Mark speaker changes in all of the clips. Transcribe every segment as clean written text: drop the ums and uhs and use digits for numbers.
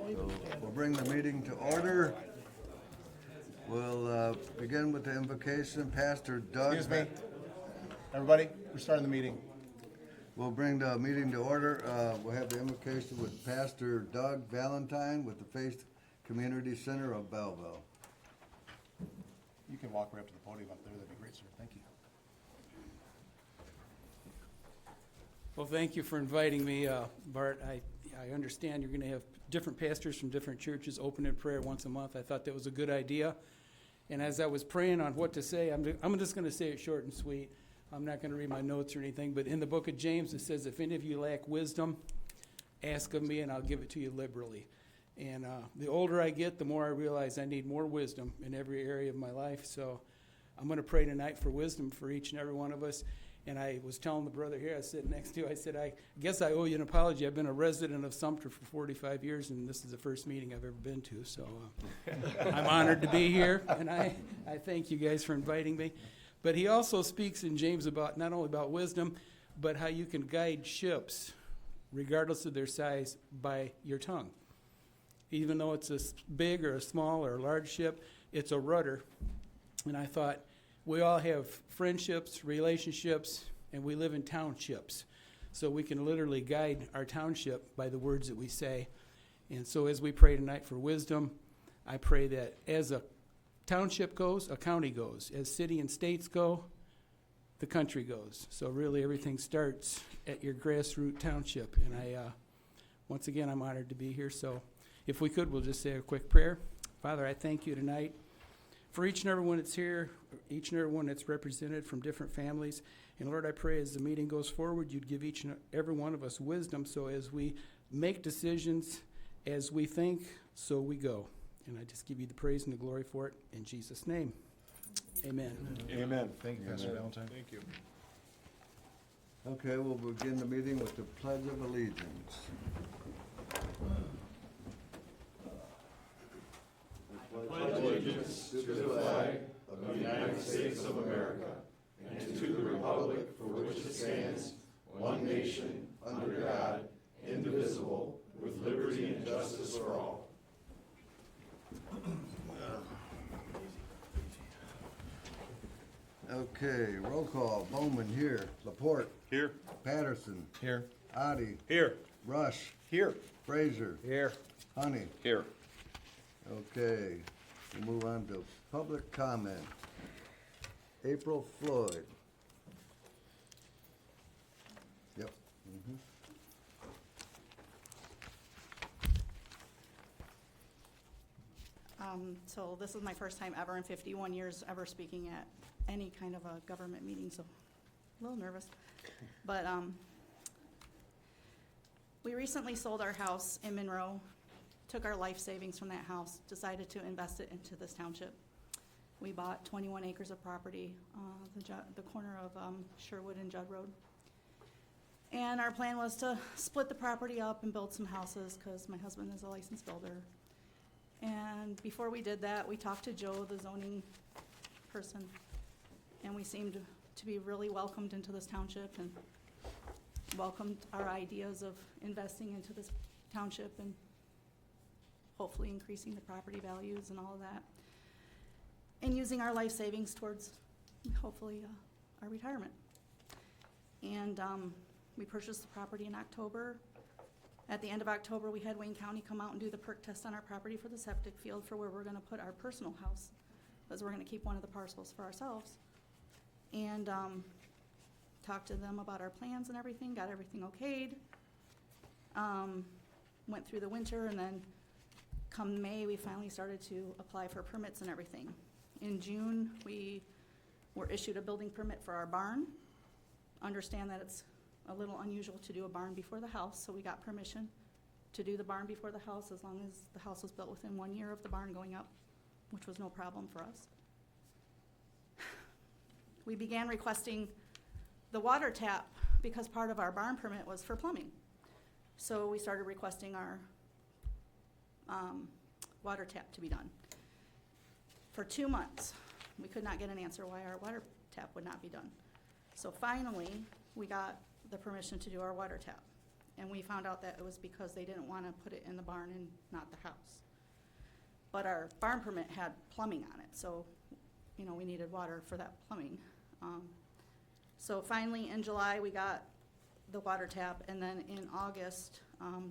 Speaker 1: So we'll bring the meeting to order. We'll begin with the invocation. Pastor Doug.
Speaker 2: Excuse me. Everybody, we're starting the meeting.
Speaker 1: We'll bring the meeting to order. We'll have the invocation with Pastor Doug Valentine with the Faith Community Center of Belleville.
Speaker 2: You can walk right up to the podium up there. That'd be great, sir. Thank you.
Speaker 3: Well, thank you for inviting me, Bart. I understand you're going to have different pastors from different churches open in prayer once a month. I thought that was a good idea. And as I was praying on what to say, I'm just going to say it short and sweet. I'm not going to read my notes or anything, but in the book of James it says, if any of you lack wisdom, ask of me and I'll give it to you liberally. And the older I get, the more I realize I need more wisdom in every area of my life. So I'm going to pray tonight for wisdom for each and every one of us. And I was telling the brother here I was sitting next to, I said, I guess I owe you an apology. I've been a resident of Sumpter for 45 years, and this is the first meeting I've ever been to. So I'm honored to be here, and I thank you guys for inviting me. But he also speaks in James about not only about wisdom, but how you can guide ships, regardless of their size, by your tongue. Even though it's a big or a small or a large ship, it's a rudder. And I thought, we all have friendships, relationships, and we live in townships. So we can literally guide our township by the words that we say. And so as we pray tonight for wisdom, I pray that as a township goes, a county goes. As city and states go, the country goes. So really everything starts at your grassroots township. And once again, I'm honored to be here. So if we could, we'll just say a quick prayer. Father, I thank you tonight for each and every one that's here, each and every one that's represented from different families. And Lord, I pray as the meeting goes forward, you'd give each and every one of us wisdom, so as we make decisions, as we think, so we go. And I just give you the praise and the glory for it in Jesus' name. Amen.
Speaker 2: Amen. Thank you, Pastor Valentine.
Speaker 4: Thank you.
Speaker 1: Okay, we'll begin the meeting with the Pledge of Allegiance.
Speaker 4: Pledge allegiance to the flag of the United States of America and to the republic for which it stands, one nation, under God, indivisible, with liberty and justice for all.
Speaker 1: Okay, roll call. Bowman here. Laporte.
Speaker 4: Here.
Speaker 1: Patterson.
Speaker 2: Here.
Speaker 1: Adi.
Speaker 4: Here.
Speaker 1: Rush.
Speaker 2: Here.
Speaker 1: Frazier.
Speaker 2: Here.
Speaker 1: Honey.
Speaker 4: Here.
Speaker 1: Okay, we'll move on to public comment. April Floyd. Yep.
Speaker 5: So this is my first time ever in 51 years ever speaking at any kind of a government meeting, so a little nervous. But we recently sold our house in Monroe, took our life savings from that house, decided to invest it into this township. We bought 21 acres of property, the corner of Sherwood and Judd Road. And our plan was to split the property up and build some houses because my husband is a licensed builder. And before we did that, we talked to Joe, the zoning person, and we seemed to be really welcomed into this township and welcomed our ideas of investing into this township and hopefully increasing the property values and all of that, and using our life savings towards hopefully our retirement. And we purchased the property in October. At the end of October, we had Wayne County come out and do the perk test on our property for the septic field for where we're gonna put our personal house, because we're gonna keep one of the parcels for ourselves. And talked to them about our plans and everything, got everything okayed. Went through the winter, and then come May, we finally started to apply for permits and everything. In June, we were issued a building permit for our barn. Understand that it's a little unusual to do a barn before the house, so we got permission to do the barn before the house as long as the house was built within 1 year of the barn going up, which was no problem for us. We began requesting the water tap because part of our barn permit was for plumbing. So we started requesting our water tap to be done. For 2 months, we could not get an answer why our water tap would not be done. So finally, we got the permission to do our water tap. And we found out that it was because they didn't want to put it in the barn and not the house. But our barn permit had plumbing on it, so, you know, we needed water for that plumbing. So finally, in July, we got the water tap, and then in August,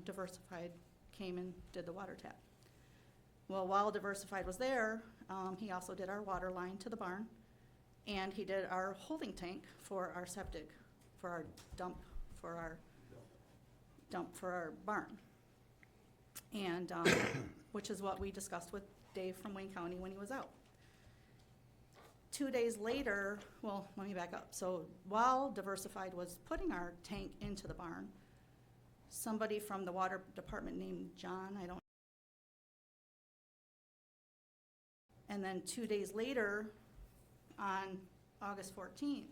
Speaker 5: Diversified came and did the water tap. Well, while Diversified was there, he also did our water line to the barn, and he did our holding tank for our septic, for our dump for our barn. And, which is what we discussed with Dave from Wayne County when he was out. 2 days later, well, let me back up. So while Diversified was putting our tank into the barn, somebody from the water department named John, and then 2 days later, on August 14th,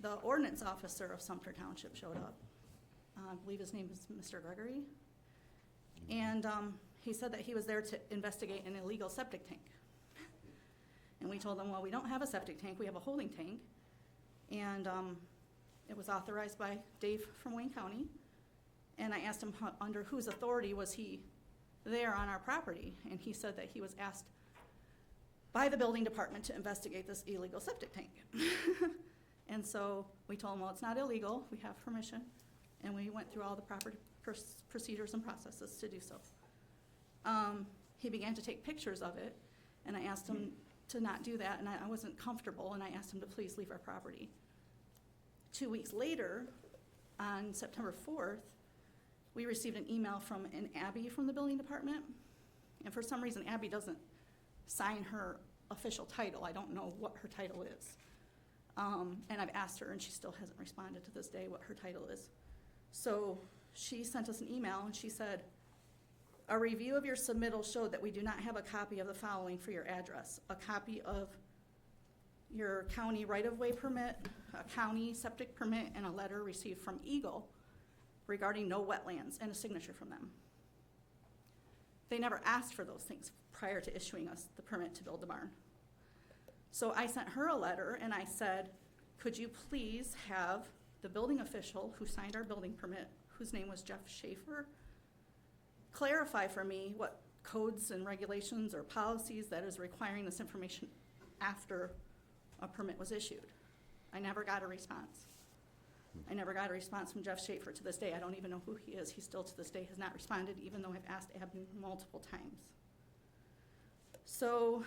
Speaker 5: the ordinance officer of Sumpter Township showed up. I believe his name is Mr. Gregory. And he said that he was there to investigate an illegal septic tank. And we told him, well, we don't have a septic tank, we have a holding tank. And it was authorized by Dave from Wayne County. And I asked him under whose authority was he there on our property. And he said that he was asked by the building department to investigate this illegal septic tank. And so we told him, well, it's not illegal, we have permission. And we went through all the proper procedures and processes to do so. He began to take pictures of it, and I asked him to not do that, and I wasn't comfortable, and I asked him to please leave our property. 2 weeks later, on September 4th, we received an email from an Abby from the building department, and for some reason, Abby doesn't sign her official title. I don't know what her title is. And I've asked her, and she still hasn't responded to this day what her title is. So she sent us an email, and she said, a review of your submittal showed that we do not have a copy of the following for your address: a copy of your county right-of-way permit, a county septic permit, and a letter received from Eagle regarding no wetlands, and a signature from them. They never asked for those things prior to issuing us the permit to build the barn. So I sent her a letter, and I said, could you please have the building official who signed our building permit, whose name was Jeff Schaefer, clarify for me what codes and regulations or policies that is requiring this information after a permit was issued. I never got a response. I never got a response from Jeff Schaefer to this day. I don't even know who he is. He still to this day has not responded, even though I've asked Abby multiple times. So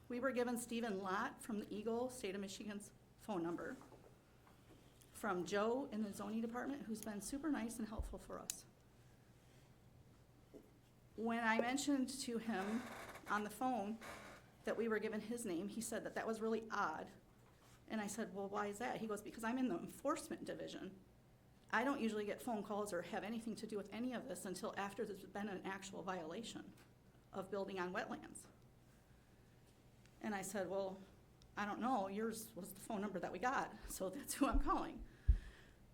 Speaker 5: we were given Stephen Lott from the Eagle, State of Michigan's phone number, from Joe in the zoning department, who's been super nice and helpful for us. When I mentioned to him on the phone that we were given his name, he said that that was really odd. And I said, well, why is that? He goes, because I'm in the enforcement division. I don't usually get phone calls or have anything to do with any of this until after there's been an actual violation of building on wetlands. And I said, well, I don't know, yours was the phone number that we got, so that's who I'm calling.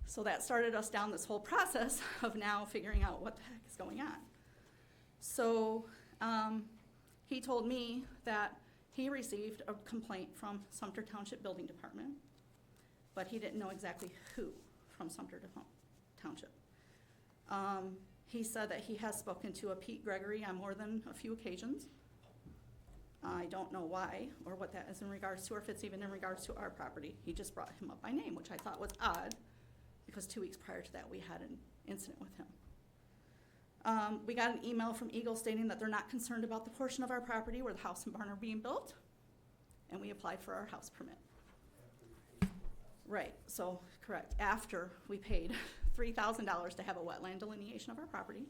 Speaker 5: So that started us down this whole process of now figuring out what the heck is going on. So he told me that he received a complaint from Sumpter Township Building Department, but he didn't know exactly who from Sumpter Township. He said that he has spoken to a Pete Gregory on more than a few occasions. I don't know why or what that is in regards to, or if it's even in regards to our property. He just brought him up by name, which I thought was odd, because 2 weeks prior to that, we had an incident with him. We got an email from Eagle stating that they're not concerned about the portion of our property where the house and barn are being built, and we applied for our house permit. Right, so, correct, after we paid $3,000 to have a wetland delineation of our property,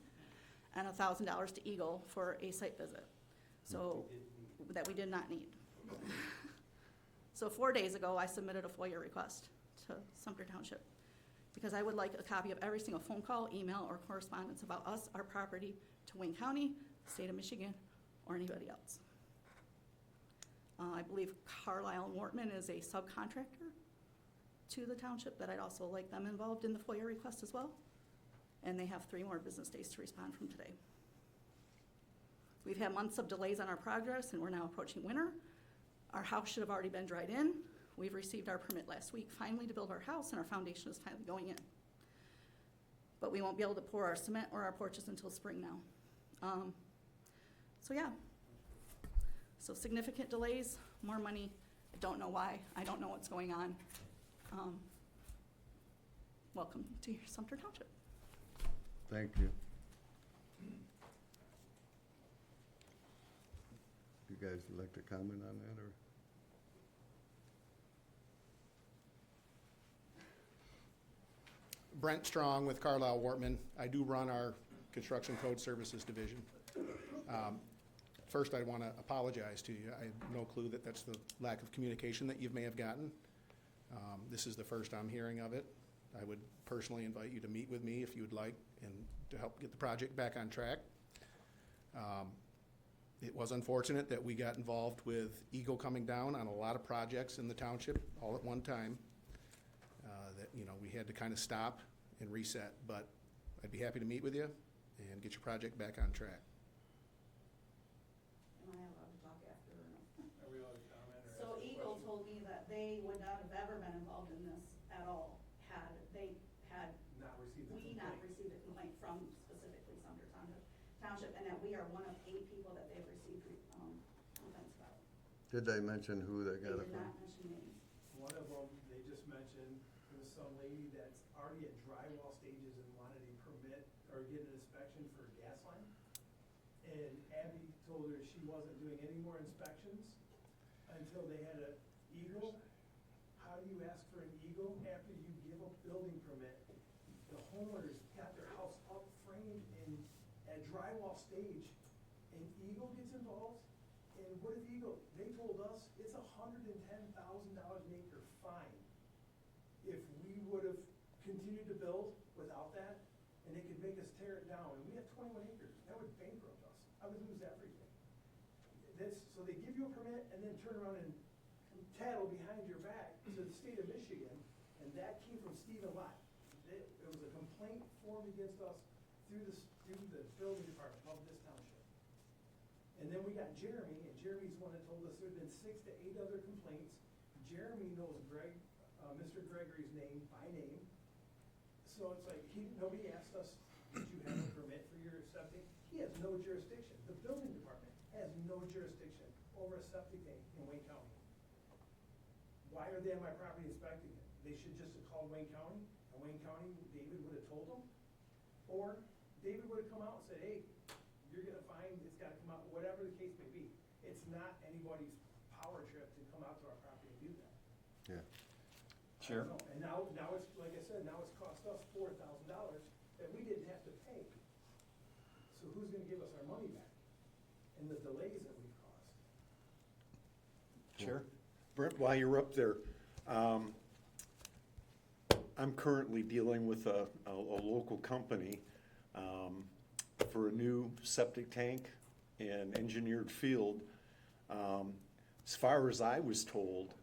Speaker 5: and $1,000 to Eagle for a site visit, so, that we did not need. So 4 days ago, I submitted a FOIA request to Sumpter Township, because I would like a copy of every single phone call, email, or correspondence about us, our property, to Wayne County, the state of Michigan, or anybody else. I believe Carlisle and Wortman is a subcontractor to the township, that I'd also like them involved in the FOIA request as well. And they have 3 more business days to respond from today. We've had months of delays on our progress, and we're now approaching winter. Our house should have already been dried in. We've received our permit last week finally to build our house, and our foundation is finally going in. but we won't be able to pour our cement or our porches until spring now. So yeah. So significant delays, more money. I don't know why. I don't know what's going on. Welcome to your Sumpter Township.
Speaker 1: Thank you. You guys would like to comment on that, or?
Speaker 2: Brent Strong with Carlisle Wortman. I do run our Construction Code Services Division. First, I want to apologize to you. I have no clue that that's the lack of communication that you may have gotten. This is the first I'm hearing of it. I would personally invite you to meet with me if you would like and to help get the project back on track. It was unfortunate that we got involved with Eagle coming down on a lot of projects in the township all at one time. That, you know, we had to kind of stop and reset, but I'd be happy to meet with you and get your project back on track.
Speaker 5: Am I allowed to talk after or no?
Speaker 3: Are we allowed to comment or?
Speaker 5: So Eagle told me that they would not have ever been involved in this at all, had
Speaker 3: Not received
Speaker 5: we not received a complaint from specifically Sumpter Township, and that we are one of 8 people that they've received, complaints about.
Speaker 1: Did they mention who they
Speaker 5: They
Speaker 1: got it
Speaker 5: did
Speaker 1: from?
Speaker 5: not mention names.
Speaker 6: One of them, they just mentioned, there was some lady that's already at drywall stages and wanted a permit or get an inspection for a gas line. And Abby told her she wasn't doing any more inspections until they had a Eagle. How do you ask for an Eagle after you give a building permit? The homeowners got their house up framed and at drywall stage, and Eagle gets involved? And what if Eagle, they told us it's $110,000 an acre fine. If we would have continued to build without that, and they could make us tear it down, and we have 21 acres, that would bankrupt us. I would lose everything. So they give you a permit and then turn around and tattle behind your back to the state of Michigan, and that came from Stephen Lott. It was a complaint formed against us through the building department of this township. And then we got Jeremy, and Jeremy's the one that told us there'd been 6 to 8 other complaints. Jeremy knows Mr. Gregory's name by name. So it's like, nobody asked us, did you have a permit for your septic? He has no jurisdiction. The building department has no jurisdiction over a septic tank in Wayne County. Why are they on my property inspecting it? They should just have called Wayne County, and Wayne County, David would have told them. Or David would have come out and said, hey, you're gonna find, it's gotta come out, whatever the case may be. It's not anybody's power trip to come out to our property and do that.
Speaker 1: Yeah.
Speaker 6: I don't know. And now it's, like I said, now it's cost us $4,000 that we didn't have to pay. So who's gonna give us our money back? And the delays that we've caused.
Speaker 7: Chair? Brent, while you're up there, I'm currently dealing with a local company for a new septic tank and engineered field. As far as I was told,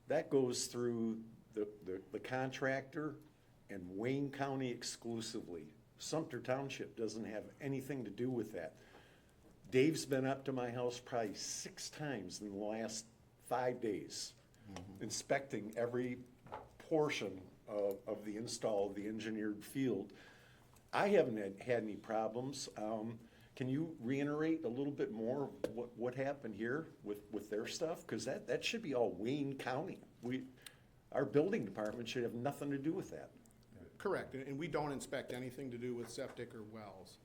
Speaker 7: that goes through the contractor and Wayne County exclusively. Sumter Township doesn't have anything to do with that. Dave's been up to my house probably 6 times in the last 5 days, inspecting every portion of the install of the engineered field. I haven't had any problems. Can you reiterate a little bit more what happened here with their stuff? Because that should be all Wayne County. Our building department should have nothing to do with that.
Speaker 2: Correct, and we don't inspect anything to do with septic or wells.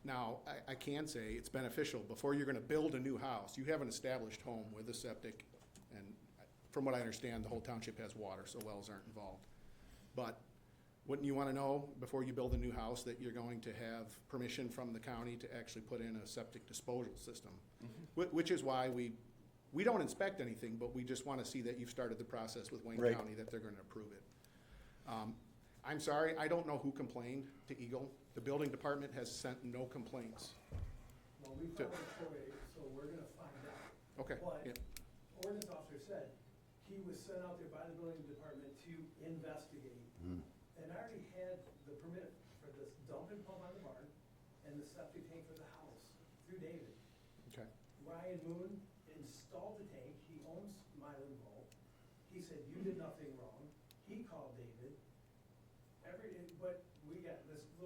Speaker 2: Now, I can say it's beneficial, before you're gonna build a new house, you have an established home with a septic, and from what I understand, the whole township has water, so wells aren't involved. But wouldn't you wanna know, before you build a new house, that you're going to have permission from the county to actually put in a septic disposal system? Which is why we don't inspect anything, but we just wanna see that you've started the process with Wayne
Speaker 7: Right.
Speaker 2: County, that they're gonna approve it. I'm sorry, I don't know who complained to Eagle. The building department has sent no complaints.
Speaker 6: Well, we found a FOIA, so we're gonna find out.
Speaker 2: Okay,
Speaker 6: But
Speaker 2: yeah.
Speaker 6: ordinance officer said he was sent out there by the building department to investigate. And I already had the permit for this dumping pump on the barn and the septic tank for the house through David.
Speaker 2: Okay.
Speaker 6: Ryan Moon installed the tank, he owns Mylan Vault. He said, you did nothing wrong. He called David.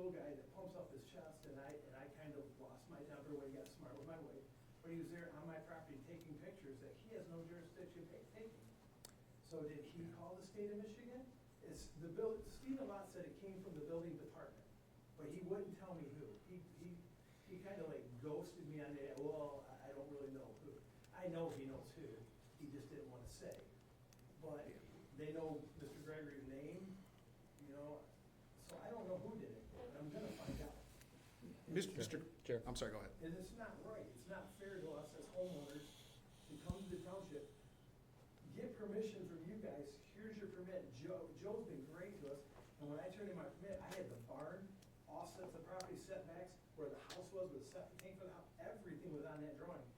Speaker 6: little guy that pumps up his chest, and I kind of lost my temper when he got smart with my weight. But he was there on my property taking pictures that he has no jurisdiction taking. So did he call the state of Michigan? Stephen Lott said it came from the building department, but he wouldn't tell me who. He kind of like ghosted me on it. Well, I don't really know who. I know he knows who. He just didn't want to say. But they know Mr. Gregory's name, you know. So I don't know who did it, but I'm gonna find out.
Speaker 2: Mr.
Speaker 3: Chair.
Speaker 2: I'm sorry, go ahead.
Speaker 6: And it's not right. It's not fair to us as homeowners to come to the township, get permission from you guys. Here's your permit. Joe's been great to us. And when I turned in my permit, I had the barn, offsets of property setbacks, where the house was with a septic tank for the house. Everything was on that drawing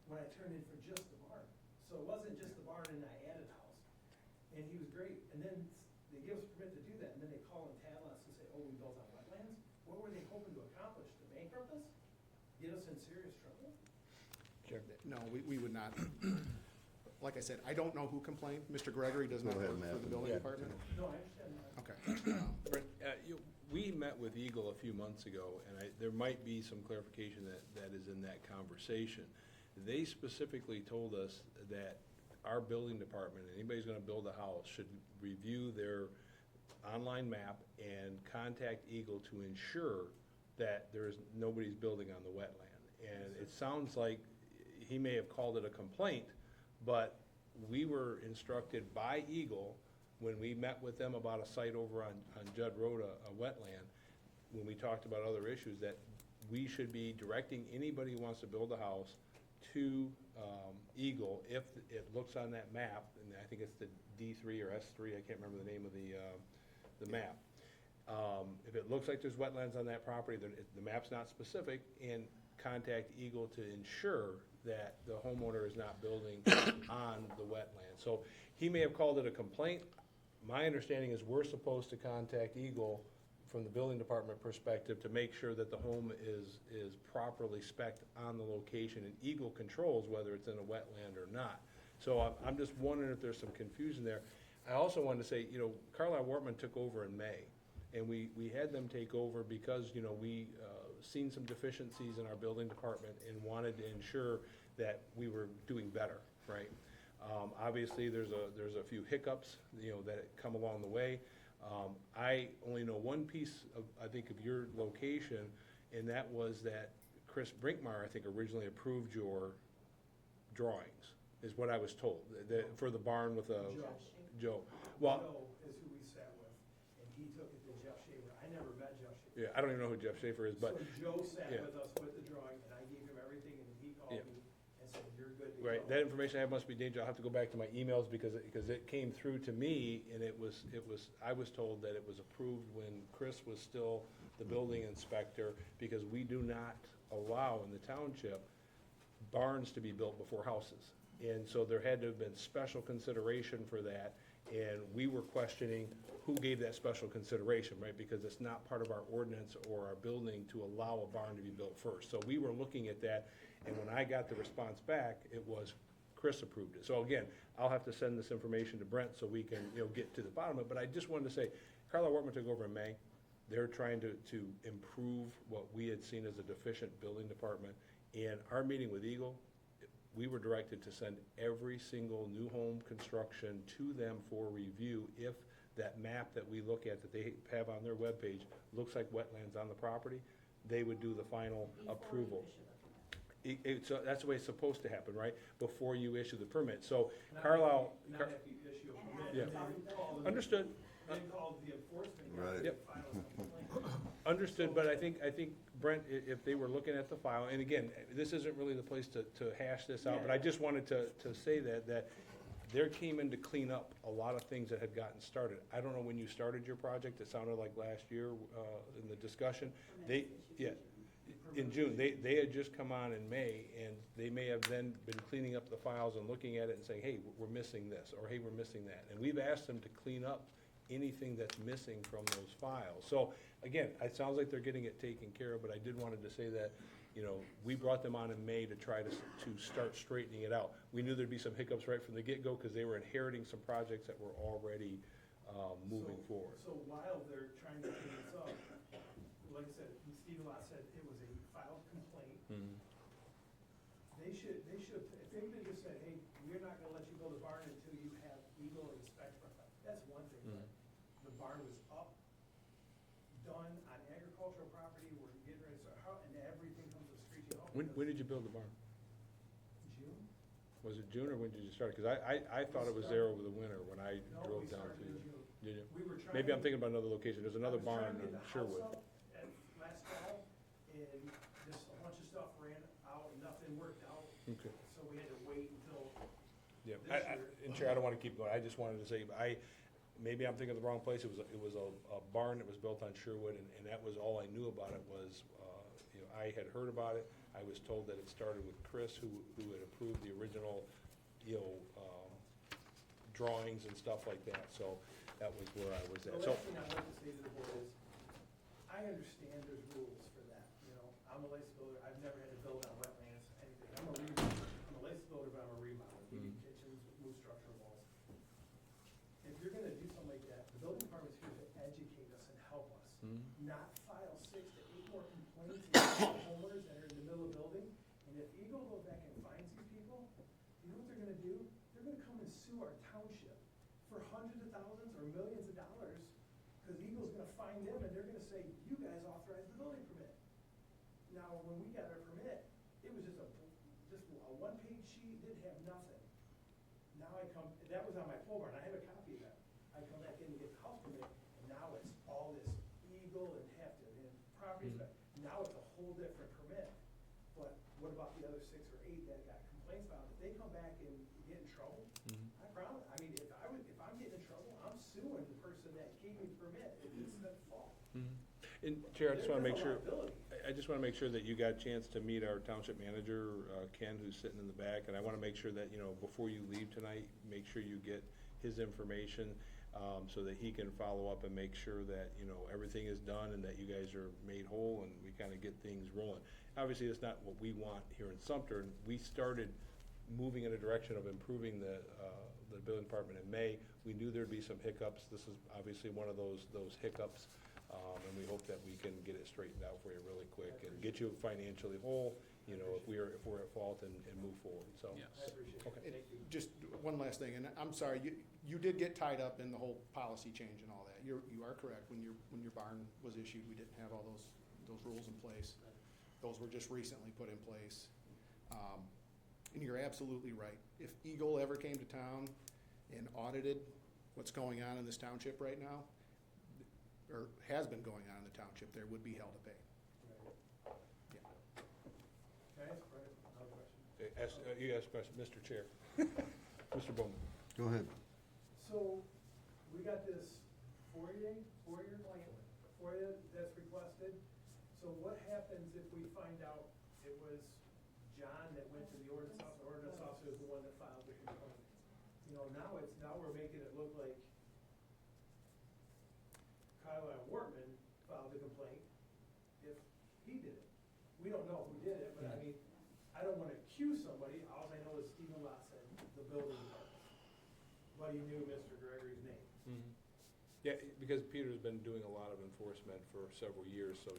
Speaker 6: when I turned in for just the barn. So it wasn't just the barn and I added house. And he was great. And then they give us permit to do that. And then they call and tattle us and say, oh, we built on wetlands? What were they hoping to accomplish? To bankrupt us? Get us in serious trouble?
Speaker 2: No, we would not. Like I said, I don't know who complained. Mr. Gregory does not
Speaker 1: Go ahead,
Speaker 2: work for
Speaker 1: Matt.
Speaker 2: the building department.
Speaker 6: No, I understand that.
Speaker 2: Okay.
Speaker 8: Brent, we met with Eagle a few months ago, and there might be some clarification that is in that conversation. They specifically told us that our building department, anybody who's gonna build a house, should review their online map and contact Eagle to ensure that nobody's building on the wetland. And it sounds like he may have called it a complaint, but we were instructed by Eagle when we met with them about a site over on Judd Road, a wetland, when we talked about other issues, that we should be directing anybody who wants to build a house to Eagle if it looks on that map, and I think it's the D3 or S3, I can't remember the name of the map. If it looks like there's wetlands on that property, then the map's not specific, and contact Eagle to ensure that the homeowner is not building on the wetland. So he may have called it a complaint. My understanding is we're supposed to contact Eagle from the building department perspective to make sure that the home is properly spec'd on the location, and Eagle controls whether it's in a wetland or not. So I'm just wondering if there's some confusion there. I also wanted to say, Carlisle Wortman took over in May, and we had them take over because, we seen some deficiencies in our building department and wanted to ensure that we were doing better, right? Obviously, there's a few hiccups, that come along the way. I only know one piece of, I think, of your location, and that was that Chris Brinkmeyer, I think, originally approved your drawings, is what I was told, for the barn with Joe. Well,
Speaker 6: Joe is who we sat with, and he took it to Jeff Schaefer. I never met Jeff Schaefer.
Speaker 8: yeah, I don't even know who Jeff Schaefer is, but.
Speaker 6: So Joe sat
Speaker 8: yeah.
Speaker 6: with us with the drawing, and I gave him everything, and he called
Speaker 8: Yeah.
Speaker 6: me and said, you're good to go.
Speaker 8: Right, that information I have must be dangerous. I'll have to go back to my emails because it came through to me, and I was told that it was approved when Chris was still the building inspector, because we do not allow in the township barns to be built before houses. And so there had to have been special consideration for that, and we were questioning who gave that special consideration, right? Because it's not part of our ordinance or our building to allow a barn to be built first. So we were looking at that, and when I got the response back, it was Chris approved it. So again, I'll have to send this information to Brent so we can, get to the bottom of it. But I just wanted to say, Carlisle Wortman took over in May. They're trying to improve what we had seen as a deficient building department. And our meeting with Eagle, we were directed to send every single new home construction to them for review. If that map that we look at, that they have on their webpage, looks like wetlands on the property, they would do the final approval. So that's the way it's supposed to happen, right? Before you issue the permit. So Carlisle.
Speaker 6: Not if you issue a permit.
Speaker 8: Yeah.
Speaker 6: And then call the-
Speaker 8: Understood.
Speaker 6: Then call the enforcement guy
Speaker 1: Right.
Speaker 6: and
Speaker 8: Yep.
Speaker 6: file a complaint.
Speaker 8: Understood, but I think Brent, if they were looking at the file, and again, this isn't really the place to hash this out, but I just wanted to say that there came in to clean up a lot of things that had gotten started. I don't know when you started your project, it sounded like last year, in the discussion. In June, they had just come on in May, and they may have then been cleaning up the files and looking at it and saying, hey, we're missing this, or hey, we're missing that. And we've asked them to clean up anything that's missing from those files. So, again, it sounds like they're getting it taken care of, but I did wanted to say that, we brought them on in May to try to start straightening it out. We knew there'd be some hiccups right from the get-go, because they were inheriting some projects that were already moving forward.
Speaker 6: So while they're trying to clean this up, like I said, Stephen Lott said it was a filed complaint.
Speaker 8: Mhm.
Speaker 6: They should, if they would've just said, hey, we're not gonna let you build a barn until you have Eagle inspection, that's one thing, but the barn was up, done on agricultural property, we're getting ready, so how, and everything comes to screeching halt.
Speaker 8: When did you build the barn?
Speaker 6: June?
Speaker 8: Was it June or when did you start? Because I thought it was there over the winter when I
Speaker 6: No,
Speaker 8: drove
Speaker 6: we
Speaker 8: down
Speaker 6: started
Speaker 8: to
Speaker 6: in
Speaker 8: you.
Speaker 6: June.
Speaker 8: Did you?
Speaker 6: We were trying.
Speaker 8: Maybe I'm thinking about another location. There's another barn
Speaker 6: I was trying to
Speaker 8: in
Speaker 6: get the
Speaker 8: Sherwood.
Speaker 6: house up at last fall, and just a bunch of stuff ran out, and nothing worked out,
Speaker 8: Okay.
Speaker 6: so we had to wait until
Speaker 8: Yeah,
Speaker 6: this year.
Speaker 8: and Chair, I don't want to keep going. I just wanted to say, maybe I'm thinking of the wrong place. It was a barn that was built on Sherwood, and that was all I knew about it was, I had heard about it. I was told that it started with Chris, who had approved the original, drawings and stuff like that. So that was where I was
Speaker 6: The
Speaker 8: at. So,
Speaker 6: last thing I'd like to say to the board is, I understand there's rules for that, I'm a lace builder, I've never had to build on wetlands, anything, I'm a lace builder, but I'm a remodeler, we do kitchens, move structural walls. If you're gonna do something like that, the building department's here to educate us and help us, not file 6 to 8 more complaints against homeowners that are in the middle of the building. And if Eagle goes back and finds these people, you know what they're gonna do? They're gonna come and sue our township for hundreds of thousands or millions of dollars, because Eagle's gonna find them and they're gonna say, you guys authorized the building permit. Now, when we got our permit, it was just a one-page sheet, didn't have nothing. Now that was on my pole barn, I have a copy of that. I come back in to get the house permit, and now it's all this Eagle and Hefton and property inspect. Now it's a whole different permit. But what about the other 6 or 8 that got complaints filed? If they come back and get in trouble, I promise, if I'm getting in trouble, I'm suing the person that gave me the permit, if it's their fault.
Speaker 8: and Chair, I just want to make
Speaker 6: There's a
Speaker 8: sure,
Speaker 6: liability.
Speaker 8: I just want to make sure that you got a chance to meet our township manager, Ken, who's sitting in the back, and I want to make sure that, before you leave tonight, make sure you get his information, so that he can follow up and make sure that, everything is done and that you guys are made whole and we kind of get things rolling. Obviously, it's not what we want here in Sumpter, and we started moving in a direction of improving the building department in May. We knew there'd be some hiccups. This is obviously one of those hiccups. And we hope that we can get it straightened out for you really quick and get you financially whole, if we're at fault and move forward, so.
Speaker 3: Yes.
Speaker 6: I appreciate it.
Speaker 8: Okay.
Speaker 6: Thank you.
Speaker 2: Just one last thing, and I'm sorry, you did get tied up in the whole policy change and all that. You are correct. When your barn was issued, we didn't have all those rules in place. Those were just recently put in place. And you're absolutely right. If Eagle ever came to town and audited what's going on in this township right now, or has been going on in the township, there would be hell to pay. Yeah.
Speaker 6: Can I ask Brett another question?
Speaker 8: You asked a question, Mr. Chair. Mr. Bowman.
Speaker 1: Go ahead.
Speaker 6: So, we got this four-year plan, that's requested. So what happens if we find out it was John that went to the ordinance officer is the one that filed the complaint? Now we're making it look like Kyle Wortman filed the complaint if he did it. We don't know who did it, but I mean, I don't wanna accuse somebody, all I know is Stephen Lott said, the building department. But he knew Mr. Gregory's name.
Speaker 8: Yeah, because Peter's been doing a lot of enforcement for several years, so,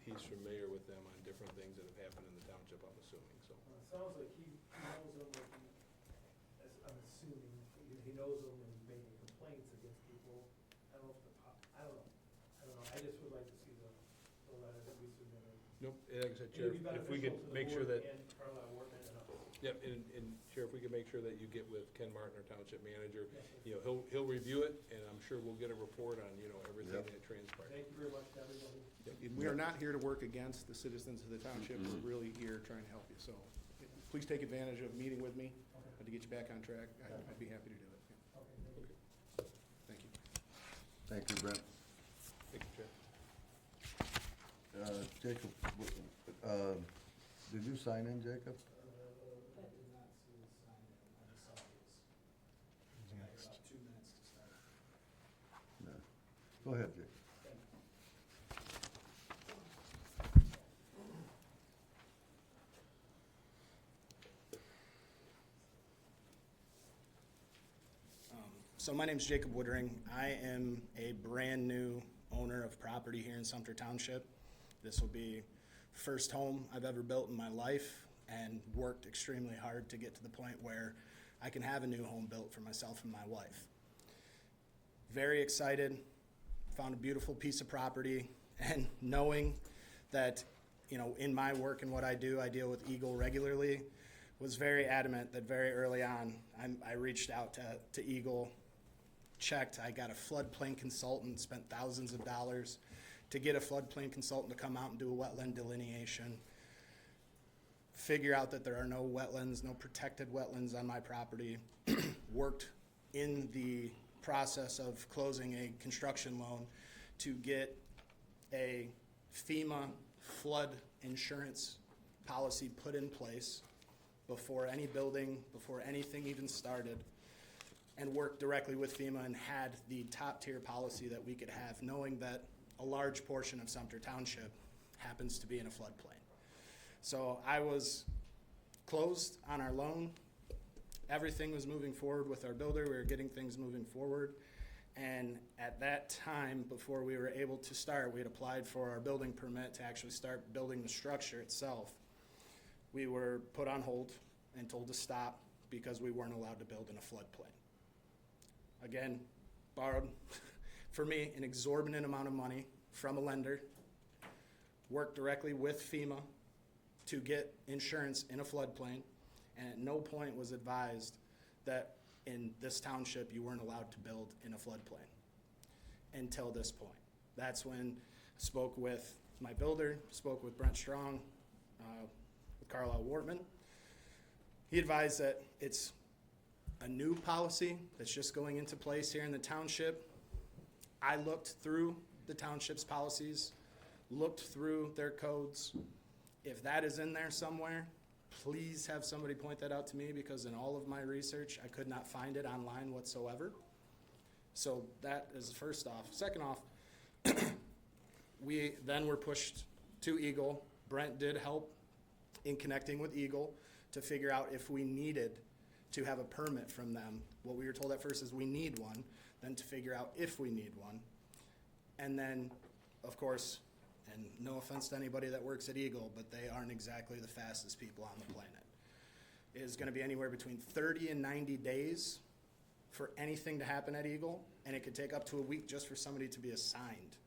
Speaker 8: he's familiar with them on different things that have happened in the township, I'm assuming, so.
Speaker 6: It sounds like he knows them, I'm assuming, he knows them and he's making complaints against people. I don't know I just would like to see the letter that we submitted.
Speaker 8: Nope, like I said,
Speaker 6: It'd
Speaker 8: Chair,
Speaker 6: be
Speaker 8: if we
Speaker 6: beneficial
Speaker 8: could
Speaker 6: to the
Speaker 8: make sure
Speaker 6: board
Speaker 8: that,
Speaker 6: and Carlisle Wortman and us.
Speaker 8: yep, and Chair, if we could make sure that you get with Ken Martin, our township manager,
Speaker 6: Yes, sir.
Speaker 8: he'll review it, and I'm sure we'll get a report on, everything
Speaker 1: Yep.
Speaker 8: that transpired.
Speaker 6: Thank you very much to everybody.
Speaker 2: And we are not here to work against the citizens of the township. We're really here trying to help you. So please take advantage of meeting with me to get you back on track. I'd be happy to do it.
Speaker 6: Okay, thank you.
Speaker 2: Thank you.
Speaker 1: Thank you, Brent.
Speaker 8: Thank you, Chair.
Speaker 1: Jacob, did you sign in, Jacob?
Speaker 9: I did not see the sign in, I just saw his. I had about 2 minutes to start.
Speaker 1: No. Go ahead, Jacob.
Speaker 9: So my name's Jacob Woodring. I am a brand-new owner of property here in Sumpter Township. This will be first home I've ever built in my life, and worked extremely hard to get to the point where I can have a new home built for myself and my wife. Very excited, found a beautiful piece of property, and knowing that, you know, in my work and what I do, I deal with Eagle regularly, was very adamant that very early on, I reached out to Eagle, checked, I got a floodplain consultant, spent thousands of dollars to get a floodplain consultant to come out and do a wetland delineation, figure out that there are no wetlands, no protected wetlands on my property, worked in the process of closing a construction loan to get a FEMA flood insurance policy put in place before any building, before anything even started, and worked directly with FEMA and had the top tier policy that we could have, knowing that a large portion of Sumpter Township happens to be in a floodplain. So I was closed on our loan. Everything was moving forward with our builder. We were getting things moving forward. And at that time, before we were able to start, we had applied for our building permit to actually start building the structure itself. We were put on hold and told to stop because we weren't allowed to build in a floodplain. Again, borrowed, for me, an exorbitant amount of money from a lender, worked directly with FEMA to get insurance in a floodplain, and at no point was advised that in this township you weren't allowed to build in a floodplain until this point. That's when I spoke with my builder, spoke with Brent Strong, with Carlisle Wortman. He advised that it's a new policy that's just going into place here in the township. I looked through the township's policies, looked through their codes. If that is in there somewhere, please have somebody point that out to me, because in all of my research, I could not find it online whatsoever. So that is first off. Second off, we then were pushed to Eagle. Brent did help in connecting with Eagle to figure out if we needed to have a permit from them. What we were told at first is we need one, then to figure out if we need one. And then, of course, and no offense to anybody that works at Eagle, but they aren't exactly the fastest people on the planet. It is going to be anywhere between 30 and 90 days for anything to happen at Eagle, and it could take up to a week just for somebody to be assigned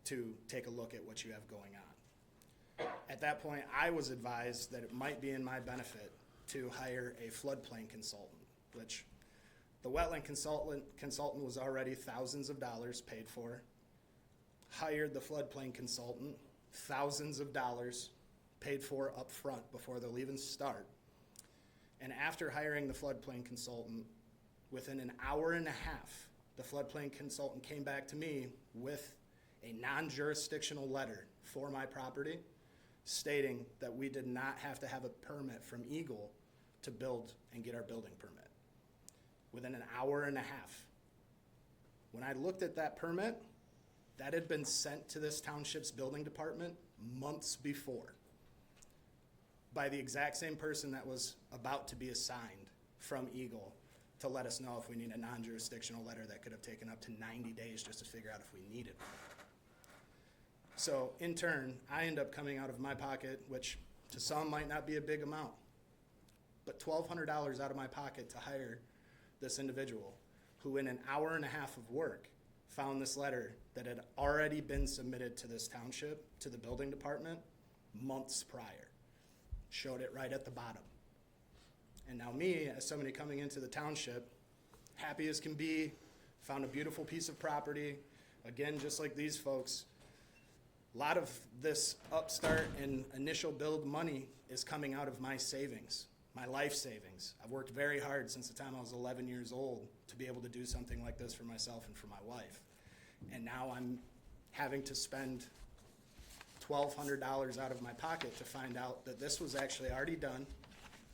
Speaker 9: to take a look at what you have going on. At that point, I was advised that it might be in my benefit to hire a floodplain consultant, which the wetland consultant was already thousands of dollars paid for. Hired the floodplain consultant, thousands of dollars paid for up front before they'll even start. And after hiring the floodplain consultant, within an hour and a half, the floodplain consultant came back to me with a non-jurisdictional letter for my property stating that we did not have to have a permit from Eagle to build and get our building permit. Within an hour and a half. When I looked at that permit, that had been sent to this township's building department months before by the exact same person that was about to be assigned from Eagle to let us know if we need a non-jurisdictional letter that could have taken up to 90 days just to figure out if we needed one. So in turn, I end up coming out of my pocket, which to some might not be a big amount, but $1,200 out of my pocket to hire this individual who in an hour and a half of work found this letter that had already been submitted to this township, to the building department, months prior. Showed it right at the bottom. And now me, as somebody coming into the township, happy as can be, found a beautiful piece of property. Again, just like these folks, a lot of this upstart and initial build money is coming out of my savings, my life savings. I've worked very hard since the time I was 11 years old to be able to do something like this for myself and for my wife. And now I'm having to spend $1,200 out of my pocket to find out that this was actually already done,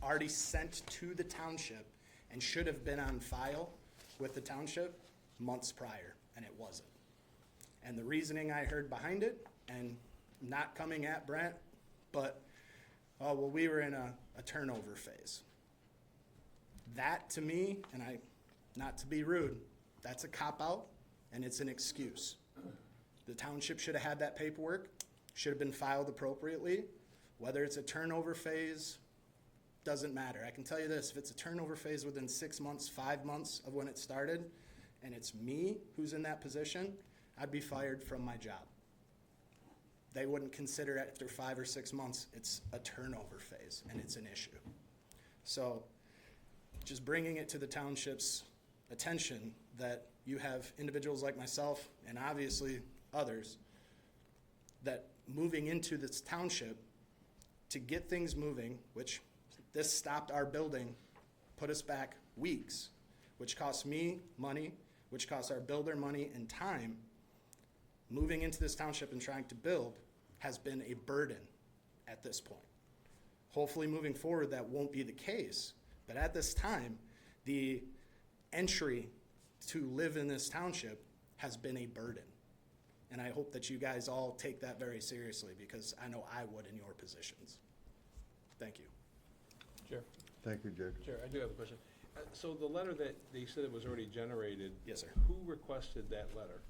Speaker 9: already sent to the township, and should have been on file with the township months prior, and it wasn't. And the reasoning I heard behind it, and not coming at Brent, but, oh, well, we were in a turnover phase. That, to me, and not to be rude, that's a cop-out, and it's an excuse. The township should have had that paperwork, should have been filed appropriately. Whether it's a turnover phase, doesn't matter. I can tell you this, if it's a turnover phase within 6 months, 5 months of when it started, and it's me who's in that position, I'd be fired from my job. They wouldn't consider it after 5 or 6 months, it's a turnover phase, and it's an issue. So, just bringing it to the township's attention that you have individuals like myself, and obviously others, that moving into this township to get things moving, which this stopped our building, put us back weeks, which cost me money, which cost our builder money and time. Moving into this township and trying to build has been a burden at this point. Hopefully moving forward that won't be the case, but at this time, the entry to live in this township has been a burden. And I hope that you guys all take that very seriously, because I know I would in your positions. Thank you.
Speaker 8: Chair,
Speaker 1: Thank you, Jacob.
Speaker 8: Chair, I do have a question. So the letter that they said it was already generated.
Speaker 9: Yes, sir.
Speaker 8: Who requested that letter?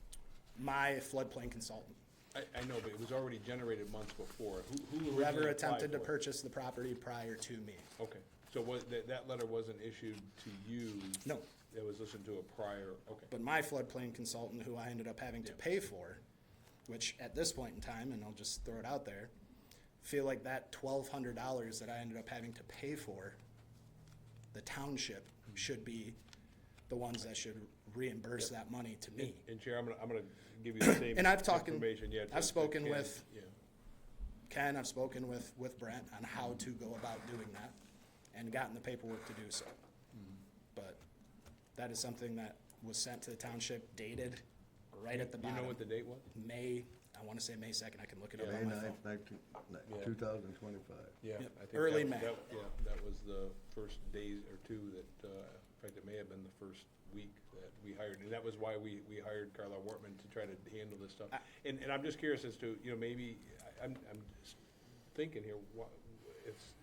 Speaker 9: My floodplain consultant.
Speaker 8: I know, but it was already generated months before. Who originally
Speaker 9: Whoever
Speaker 8: applied
Speaker 9: attempted to
Speaker 8: for it?
Speaker 9: purchase the property prior to me.
Speaker 8: Okay, so that letter wasn't issued to you?
Speaker 9: No.
Speaker 8: It was listened to a prior, okay.
Speaker 9: But my floodplain consultant, who I ended up having to pay for, which at this point in time, and I'll just throw it out there, feel like that $1,200 that I ended up having to pay for, the township should be the ones that should reimburse that money to me.
Speaker 8: And Chair, I'm gonna give you the same
Speaker 9: And I've talked,
Speaker 8: information, yeah.
Speaker 9: I've spoken
Speaker 8: Ken,
Speaker 9: with
Speaker 8: yeah.
Speaker 9: Ken, I've spoken with Brent on how to go about doing that, and gotten the paperwork to do so. But that is something that was sent to the township, dated right at the
Speaker 8: You
Speaker 9: bottom.
Speaker 8: know what the date was?
Speaker 9: May, I wanna say May 2nd, I can look it up
Speaker 8: Yeah.
Speaker 9: on
Speaker 1: May
Speaker 9: my phone.
Speaker 1: 9th,
Speaker 8: Yeah.
Speaker 1: 2025.
Speaker 8: Yeah.
Speaker 9: Yep,
Speaker 8: I think
Speaker 9: early
Speaker 8: that-
Speaker 9: May.
Speaker 8: that was the first days or two that, in fact, it may have been the first week that we hired. And that was why we hired Carla Wortman to try to handle this stuff. And I'm just curious as to, maybe, I'm just thinking here,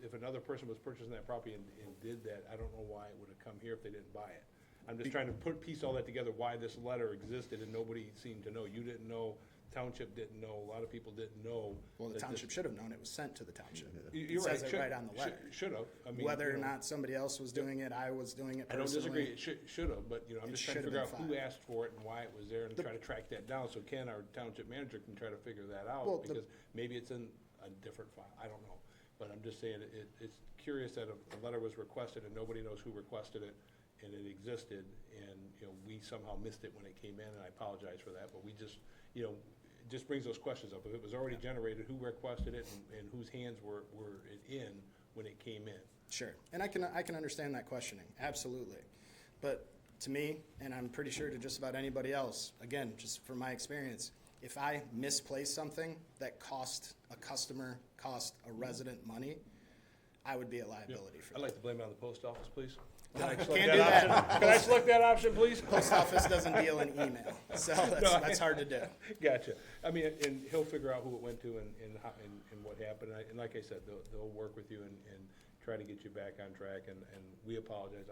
Speaker 8: if another person was purchasing that property and did that, I don't know why it would have come here if they didn't buy it. I'm just trying to piece all that together, why this letter existed and nobody seemed to know. You didn't know, township didn't know, a lot of people didn't know.
Speaker 9: Well, the
Speaker 8: that this-
Speaker 9: township should have known it was sent to the township.
Speaker 8: You're
Speaker 9: It
Speaker 8: right.
Speaker 9: says it
Speaker 8: should-
Speaker 9: right on the letter.
Speaker 8: Should have. I mean,
Speaker 9: Whether or not somebody else was doing it, I was doing it
Speaker 8: I don't
Speaker 9: personally.
Speaker 8: disagree, it should have, but, I'm
Speaker 9: It
Speaker 8: just trying to
Speaker 9: should
Speaker 8: figure
Speaker 9: have
Speaker 8: out
Speaker 9: been
Speaker 8: who
Speaker 9: filed.
Speaker 8: asked for it and why it was there and try to track that down, so Ken, our township manager, can try to figure that
Speaker 9: Well,
Speaker 8: out, because maybe it's in a different file, I don't know. But I'm just saying, it's curious that a letter was requested and nobody knows who requested it, and it existed, and, we somehow missed it when it came in, and I apologize for that, but we just, it just brings those questions up. If it was already generated, who requested it, and whose hands were it in when it came in?
Speaker 9: Sure, and I can understand that questioning, absolutely. But to me, and I'm pretty sure to just about anybody else, again, just from my experience, if I misplace something that cost a customer, cost a resident money, I would be a liability for
Speaker 8: I'd
Speaker 9: that.
Speaker 8: like to blame it on the post office, please.
Speaker 9: Can't
Speaker 8: Can I
Speaker 9: do
Speaker 8: select
Speaker 9: that.
Speaker 8: option? Can I select that option, please?
Speaker 9: Post office doesn't deal in email, so that's hard to do.
Speaker 8: Gotcha. I mean, and he'll figure out who it went to and how, and what happened. And like I said, they'll work with you and try to get you back on track. And we apologize.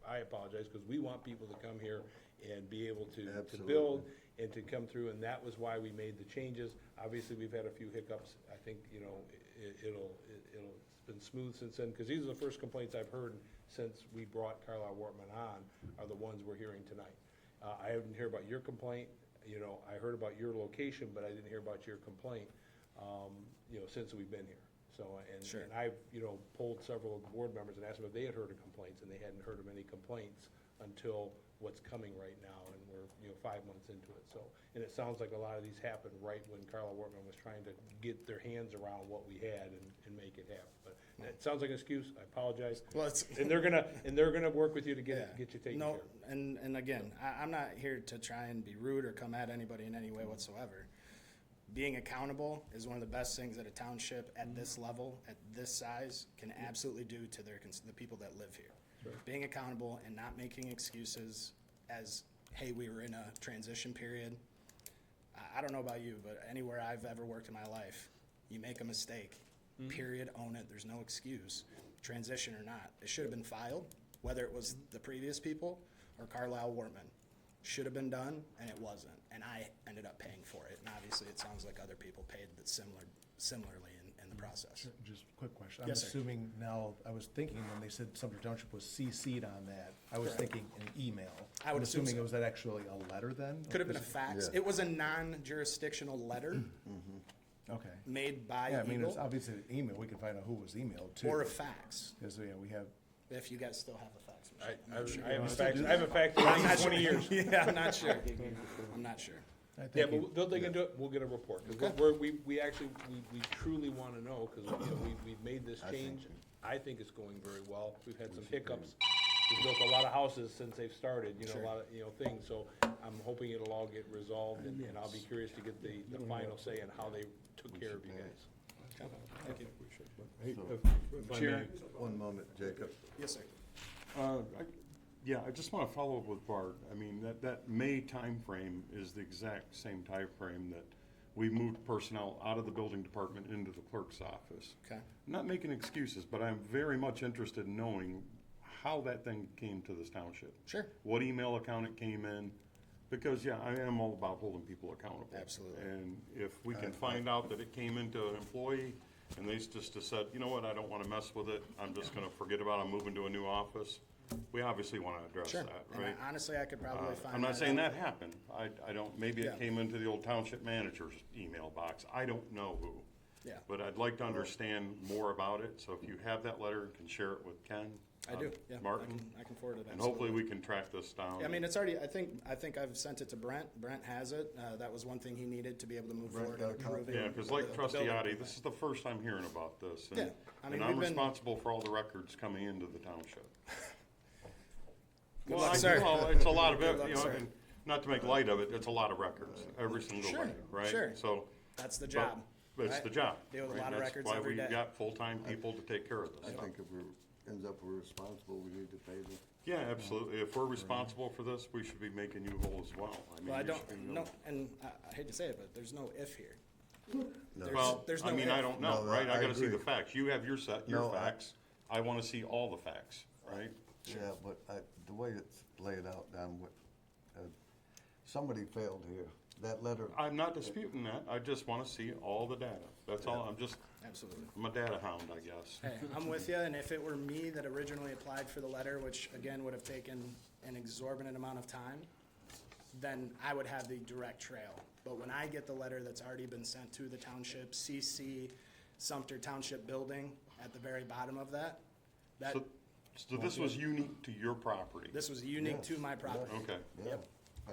Speaker 8: I apologize, because we want people to come here and be able to
Speaker 1: Absolutely.
Speaker 8: build and to come through. And that was why we made the changes. Obviously, we've had a few hiccups. I think, it's been smooth since then, because these are the first complaints I've heard since we brought Carlisle Wortman on, are the ones we're hearing tonight. I didn't hear about your complaint, I heard about your location, but I didn't hear about your complaint, since we've been here. So,
Speaker 9: Sure.
Speaker 8: and I've, polled several board members and asked them if they had heard of complaints, and they hadn't heard of any complaints until what's coming right now, and we're, 5 months into it, so. And it sounds like a lot of these happened right when Carla Wortman was trying to get their hands around what we had and make it happen. But it sounds like an excuse, I apologize.
Speaker 9: Well, it's,
Speaker 8: And they're gonna work with you to get you taken care
Speaker 9: no,
Speaker 8: of.
Speaker 9: and again, I'm not here to try and be rude or come at anybody in any way whatsoever. Being accountable is one of the best things that a township at this level, at this size, can absolutely do to the people that live here.
Speaker 8: Sure.
Speaker 9: Being accountable and not making excuses as, hey, we were in a transition period. I don't know about you, but anywhere I've ever worked in my life, you make a mistake, period, own it, there's no excuse, transition or not. It should have been filed, whether it was the previous people or Carlisle Wortman. should have been done, and it wasn't. And I ended up paying for it. And obviously, it sounds like other people paid that similarly in the process.
Speaker 10: Just a quick question. I'm
Speaker 9: Yes, sir.
Speaker 10: assuming now, I was thinking when they said Sumpter Township was CC'd on that, I was
Speaker 9: Correct.
Speaker 10: thinking an email.
Speaker 9: I would
Speaker 10: I'm
Speaker 9: assume
Speaker 10: assuming
Speaker 9: so.
Speaker 10: was that actually a letter then?
Speaker 9: Could have been a fax.
Speaker 1: Yeah.
Speaker 9: It was a non-jurisdictional letter
Speaker 10: Okay.
Speaker 9: made by
Speaker 10: Yeah, I mean, it's
Speaker 9: Eagle
Speaker 10: obviously an email. We can find out who was emailed to.
Speaker 9: or a fax,
Speaker 10: Because, yeah, we have,
Speaker 9: if you guys still have a fax machine.
Speaker 8: I
Speaker 9: I'm not sure.
Speaker 8: I haven't faxed in
Speaker 9: I'm not
Speaker 8: 20
Speaker 9: sure.
Speaker 8: years.
Speaker 9: Yeah, I'm not sure. I'm not sure.
Speaker 10: I
Speaker 8: Yeah,
Speaker 10: think you-
Speaker 8: but they'll dig into it, we'll get a report. 'Cause we actually, we truly wanna know, cause, we've made this change. I think it's going very well. We've had some hiccups. We've built a lot of houses since they've started,
Speaker 9: Sure.
Speaker 8: a lot of, things, so I'm hoping it'll all get resolved, and I'll be curious to get the final say on how they took care of you guys.
Speaker 9: Thank you.
Speaker 7: Hey,
Speaker 1: So-
Speaker 7: if I may,
Speaker 1: One moment, Jacob.
Speaker 9: Yes, sir.
Speaker 7: Yeah, I just want to follow up with Bart. I mean, that May timeframe is the exact same timeframe that we moved personnel out of the building department into the clerk's office.
Speaker 9: Okay.
Speaker 7: I'm not making excuses, but I'm very much interested in knowing how that thing came to this township.
Speaker 9: Sure.
Speaker 7: What email account it came in, because, yeah, I am all about holding people accountable.
Speaker 9: Absolutely.
Speaker 7: And if we can find out that it came into an employee, and they just said, you know what, I don't want to mess with it, I'm just going to forget about it, I'm moving to a new office, we obviously want to address
Speaker 9: Sure.
Speaker 7: that,
Speaker 9: And
Speaker 7: right?
Speaker 9: honestly, I could probably find
Speaker 7: I'm not
Speaker 9: that
Speaker 7: saying
Speaker 9: out.
Speaker 7: that happened. I don't, maybe
Speaker 9: Yeah.
Speaker 7: it came into the old township manager's email box. I don't know who.
Speaker 9: Yeah.
Speaker 7: But I'd like to understand more about it, so if you have that letter and can share it with Ken.
Speaker 9: I do, yeah.
Speaker 7: Martin,
Speaker 9: I can forward it.
Speaker 7: and hopefully
Speaker 9: absolutely.
Speaker 7: we can track this down.
Speaker 9: Yeah, I mean, it's already, I think I've sent it to Brent. Brent has it. That was one thing he needed to be able to move
Speaker 1: Brent
Speaker 9: forward
Speaker 1: got
Speaker 9: and
Speaker 1: a copy?
Speaker 9: approve it.
Speaker 7: Yeah, because like trustee Adi, this is the first I'm hearing about this. and-
Speaker 9: Yeah, I mean,
Speaker 7: And I'm
Speaker 9: we've been-
Speaker 7: responsible for all the records coming into the township.
Speaker 9: Good
Speaker 7: Well,
Speaker 9: luck,
Speaker 7: I-
Speaker 9: sir.
Speaker 7: well, it's a lot of
Speaker 9: Good
Speaker 7: it,
Speaker 9: luck,
Speaker 7: you know,
Speaker 9: sir.
Speaker 7: and not to make light of it, it's a lot of records, every single
Speaker 9: Sure,
Speaker 7: day, right?
Speaker 9: sure.
Speaker 7: So.
Speaker 9: That's the
Speaker 7: but-
Speaker 9: job.
Speaker 7: But it's
Speaker 9: right?
Speaker 7: the job.
Speaker 9: Deal with a
Speaker 7: right?
Speaker 9: lot of
Speaker 7: That's
Speaker 9: records
Speaker 7: why
Speaker 9: every
Speaker 7: we've
Speaker 9: day.
Speaker 7: got full-time people to take care of
Speaker 1: I
Speaker 7: this.
Speaker 1: think if ends up we're responsible, we need to pay them.
Speaker 7: Yeah, absolutely. If we're responsible for this, we should be making you whole as well. mean,
Speaker 9: Well, I
Speaker 7: we
Speaker 9: don't,
Speaker 7: should be
Speaker 9: no, and I hate to say it, but there's no if here. There's-
Speaker 7: Well,
Speaker 9: there's
Speaker 7: I
Speaker 9: no
Speaker 7: mean,
Speaker 9: if.
Speaker 7: I don't know,
Speaker 1: No,
Speaker 7: right? I
Speaker 1: I
Speaker 7: gotta see the
Speaker 1: agree.
Speaker 7: facts. You have your
Speaker 1: No, I-
Speaker 7: facts. I wanna see all the facts, right?
Speaker 1: Yeah, but the way it's laid out, Don, somebody failed here. That letter,
Speaker 7: I'm not disputing that. I just wanna see all the data. That's all.
Speaker 9: Absolutely.
Speaker 7: I'm a data hound, I guess.
Speaker 9: Hey, I'm with you, and if it were me that originally applied for the letter, which again would have taken an exorbitant amount of time, then I would have the direct trail. But when I get the letter that's already been sent to the township, CC Sumpter Township Building at the very bottom of that,
Speaker 7: So this was unique to your property?
Speaker 9: this was unique
Speaker 1: Yes,
Speaker 9: to my property.
Speaker 7: Okay.
Speaker 1: yeah,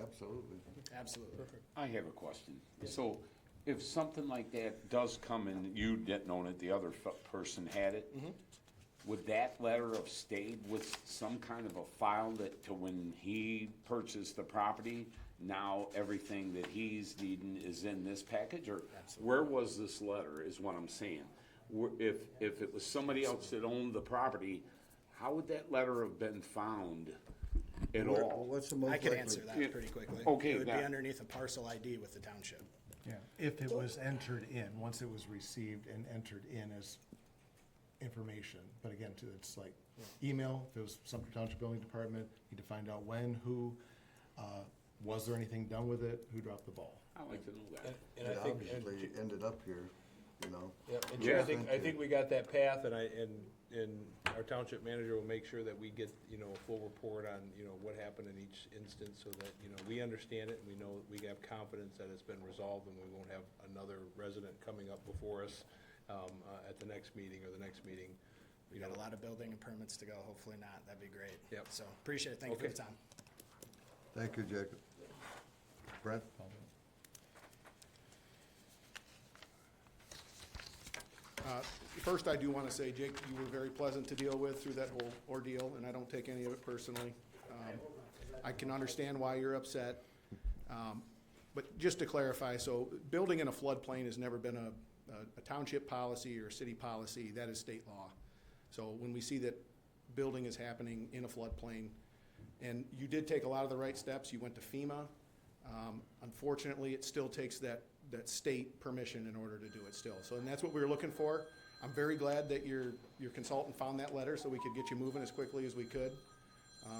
Speaker 1: absolutely.
Speaker 9: Absolutely.
Speaker 11: I have a question. So if something like that does come and you didn't own it, the other person had it, would that letter have stayed with some kind of a file that to when he purchased the property, now everything that he's needing is in this package? Or where was this letter is what I'm saying. If it was somebody else that owned the property, how would that letter have been found at all?
Speaker 1: What's the most
Speaker 9: I could
Speaker 1: likely?
Speaker 9: answer that
Speaker 11: Yeah.
Speaker 9: pretty quickly.
Speaker 11: Okay,
Speaker 9: It would be
Speaker 11: got it.
Speaker 9: underneath a parcel ID with the township.
Speaker 10: yeah, if it was entered in, once it was received and entered in as information. But again, too, it's like email, if it was Sumpter Township Building Department, need to find out when, who, was there anything done with it, who dropped the ball?
Speaker 11: I'd like to know that.
Speaker 8: And
Speaker 1: It
Speaker 8: I think,
Speaker 1: obviously ended up here, you know.
Speaker 8: yeah, and
Speaker 11: Yeah.
Speaker 8: Chair, I think we got that path, and our township manager will make sure that we get, a full report on, what happened in each instance, so that, we understand it, and we know, we have confidence that it's been resolved, and we won't have another resident coming up before us, at the next meeting or the next meeting.
Speaker 9: We got a lot of building and permits to go, hopefully not, that'd be great.
Speaker 8: Yep.
Speaker 9: So, appreciate it, thank you for
Speaker 8: Okay.
Speaker 9: the time.
Speaker 1: Thank you, Jacob. Brent?
Speaker 2: First, I do want to say, Jake, you were very pleasant to deal with through that whole ordeal, and I don't take any of it personally. I can understand why you're upset. But just to clarify, so building in a floodplain has never been a township policy or a city policy. That is state law. So when we see that building is happening in a floodplain, and you did take a lot of the right steps, you went to FEMA. Unfortunately, it still takes that state permission in order to do it still. So, and that's what we were looking for. I'm very glad that your consultant found that letter so we could get you moving as quickly as we could.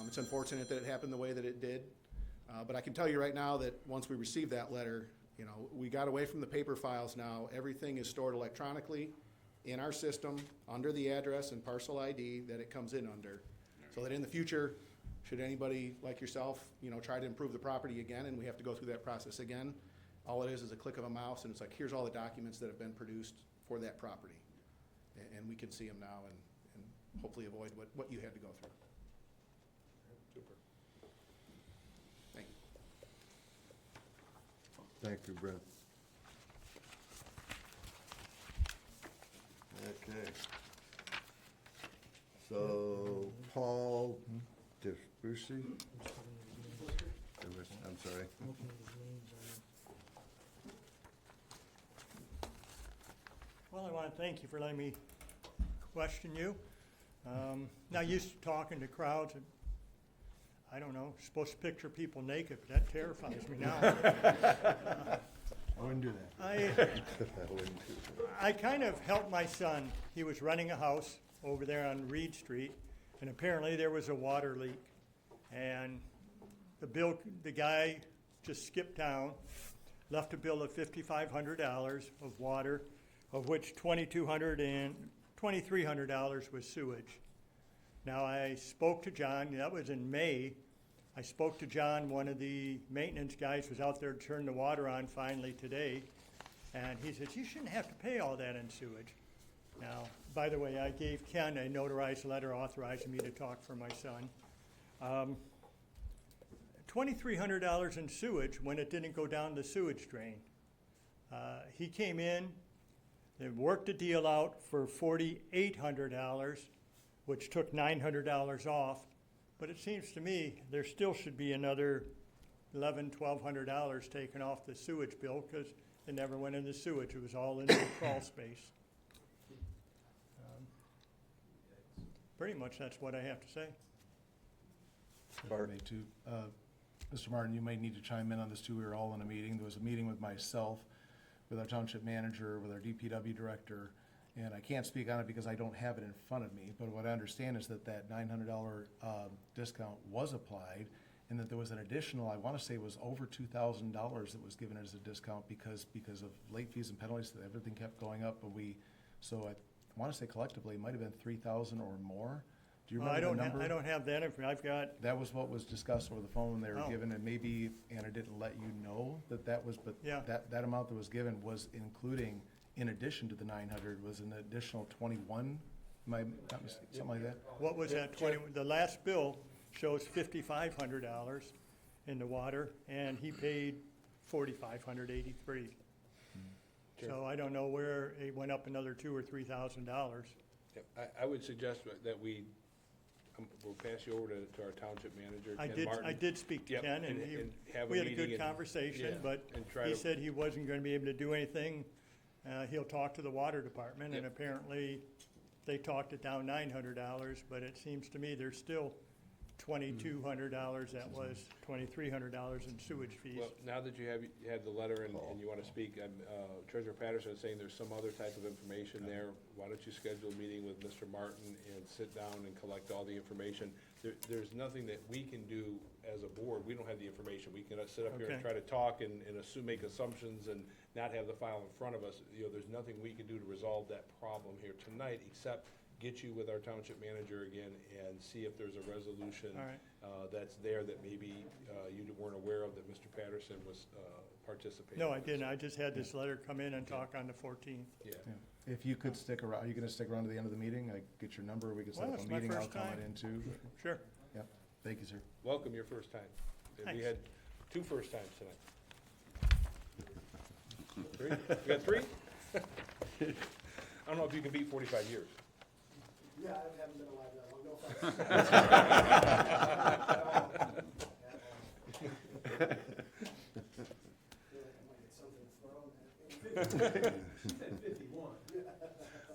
Speaker 2: It's unfortunate that it happened the way that it did. But I can tell you right now that once we received that letter, you know, we got away from the paper files now. Everything is stored electronically in our system under the address and parcel ID that it comes in under. So that in the future, should anybody like yourself, you know, try to improve the property again and we have to go through that process again, all it is a click of a mouse and it's like, here's all the documents that have been produced for that property. And we can see them now and hopefully avoid what you had to go through.
Speaker 8: Super.
Speaker 2: Thank you.
Speaker 1: Thank you, Brent. Okay. So, Paul DeBrucy? I'm sorry.
Speaker 12: Well, I want to thank you for letting me question you. Not used to talking to crowds, and I don't know, supposed to picture people naked, but that terrifies me now.
Speaker 10: I wouldn't do that.
Speaker 1: I wouldn't do that.
Speaker 12: I kind of helped my son. He was running a house over there on Reed Street, and apparently there was a water leak. And the guy just skipped town, left a bill of $5,500 of water, of which $2,300 was sewage. Now, I spoke to John, that was in May. I spoke to John, one of the maintenance guys was out there to turn the water on finally today, and he says, you shouldn't have to pay all that in sewage. Now, by the way, I gave Ken a notarized letter authorizing me to talk for my son. $2,300 in sewage when it didn't go down the sewage drain. He came in, they worked a deal out for $4,800, which took $900 off. But it seems to me there still should be another $1,100, $1,200 taken off the sewage bill because it never went in the sewage. It was all in the crawl space. Pretty much that's what I have to say.
Speaker 10: Bart. Too. Mr. Martin, you might need to chime in on this too. We were all in a meeting. There was a meeting with myself, with our township manager, with our DPW director, and I can't speak on it because I don't have it in front of me, but what I understand is that that $900 discount was applied, and that there was an additional, I want to say it was over $2,000 that was given as a discount because of late fees and penalties, that everything kept going up, but so I want to say collectively, it might have been 3,000 or more. Do you
Speaker 12: Well,
Speaker 10: remember the number?
Speaker 12: I don't have that information. I've got,
Speaker 10: That was what was discussed over the phone when they were
Speaker 12: Oh.
Speaker 10: given, and maybe Anna didn't let you know that was, but
Speaker 12: Yeah.
Speaker 10: that amount that was given was including, in addition to the 900, was an additional 21, am I not mistaken, something like that?
Speaker 12: what was that, the last bill shows $5,500 in the water, and he paid $4,583. So I don't know where it went up another $2,000 or $3,000.
Speaker 8: I would suggest that we'll pass you over to our township manager,
Speaker 12: I
Speaker 8: Ken Martin.
Speaker 12: did speak to
Speaker 8: Yep,
Speaker 12: Ken,
Speaker 8: and have a
Speaker 12: we had a
Speaker 8: meeting
Speaker 12: good
Speaker 8: and-
Speaker 12: conversation,
Speaker 8: yeah,
Speaker 12: but
Speaker 8: and try
Speaker 12: he
Speaker 8: to-
Speaker 12: said he wasn't gonna be able to do anything. He'll talk to the water department, and
Speaker 8: Yep.
Speaker 12: apparently they talked it down $900, but it seems to me there's still $2,200 that was $2,300 in sewage fees.
Speaker 8: Well, now that you had the letter and you want to speak, Treasurer Patterson is saying there's some other type of information there. Why don't you schedule a meeting with Mr. Martin and sit down and collect all the information? There's nothing that we can do as a board. We don't have the information. We can sit up here and
Speaker 12: Okay.
Speaker 8: try to talk and make assumptions and not have the file in front of us. There's nothing we can do to resolve that problem here tonight, except get you with our township manager again and see if there's a resolution
Speaker 12: All right.
Speaker 8: that's there that maybe you weren't aware of, that Mr. Patterson was participating.
Speaker 12: No, I didn't. I just had this letter come in and talk on the 14th.
Speaker 8: Yeah.
Speaker 10: Yeah. If you could stick around, are you gonna stick around to the end of the meeting? I get your number, we could set
Speaker 12: Well,
Speaker 10: up a
Speaker 12: it's my
Speaker 10: meeting, I'll
Speaker 12: first
Speaker 10: call it
Speaker 12: time.
Speaker 10: in too.
Speaker 12: Sure.
Speaker 10: Yep, thank you, sir.
Speaker 8: Welcome your first time. We
Speaker 12: Thanks.
Speaker 8: had 2 first times tonight. 3? We got 3? I don't know if you can beat 45 years.
Speaker 9: Yeah, I haven't been alive that long, no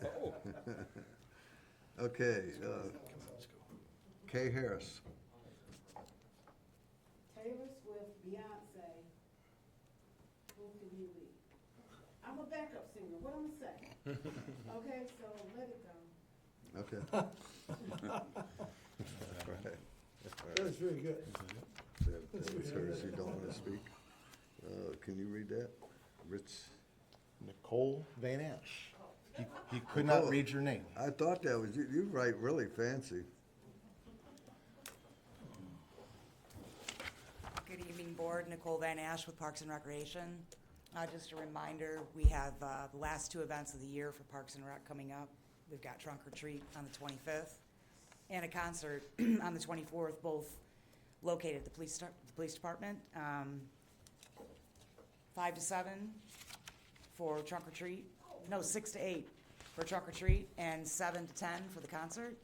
Speaker 8: Oh,
Speaker 1: Okay, Kay Harris.
Speaker 13: Taylor Swift, Beyonce, who can you be? I'm a backup singer, what I'm gonna say? Okay, so let it go.
Speaker 1: Okay. All right.
Speaker 6: That was very good.
Speaker 1: that was hers, you don't wanna speak. Can you read that? Rich?
Speaker 10: Nicole Van Ash. He could not
Speaker 1: Nicole.
Speaker 10: read your name.
Speaker 1: I thought that was, you write really fancy.
Speaker 14: Good evening, Board. Nicole Van Ash with Parks and Recreation. Just a reminder, we have the last two events of the year for Parks and Rec coming up. We've got Trunk or Treat on the 25th and a concert on the 24th, both located at the police department. 5 to 7 for Trunk or Treat. No, 6 to 8 for Trunk or Treat and 7 to 10 for the concert.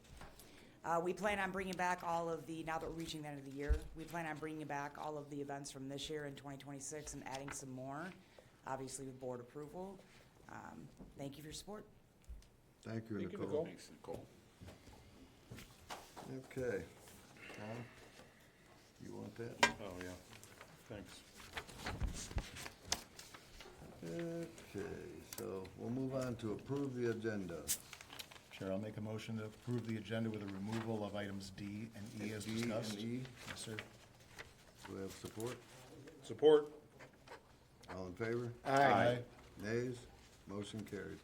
Speaker 14: We plan on bringing back all of the, now that we're reaching the end of the year, we plan on bringing back all of the events from this year in 2026 and adding some more, obviously with board approval. Thank you for your support.
Speaker 1: Thank you,
Speaker 8: Thank you,
Speaker 1: Nicole.
Speaker 8: Nicole.
Speaker 11: Thanks, Nicole.
Speaker 1: Okay. Tom, you want that?
Speaker 7: Oh, yeah. Thanks.
Speaker 1: Okay, so we'll move on to approve the agenda.
Speaker 10: Chair, I'll make a motion to approve the agenda with a removal of items D and E as
Speaker 1: D
Speaker 10: discussed.
Speaker 1: and E.
Speaker 10: Yes, sir.
Speaker 1: Do we have support?
Speaker 8: Support.
Speaker 1: All in favor?
Speaker 10: Aye.
Speaker 1: Nays? Motion carried.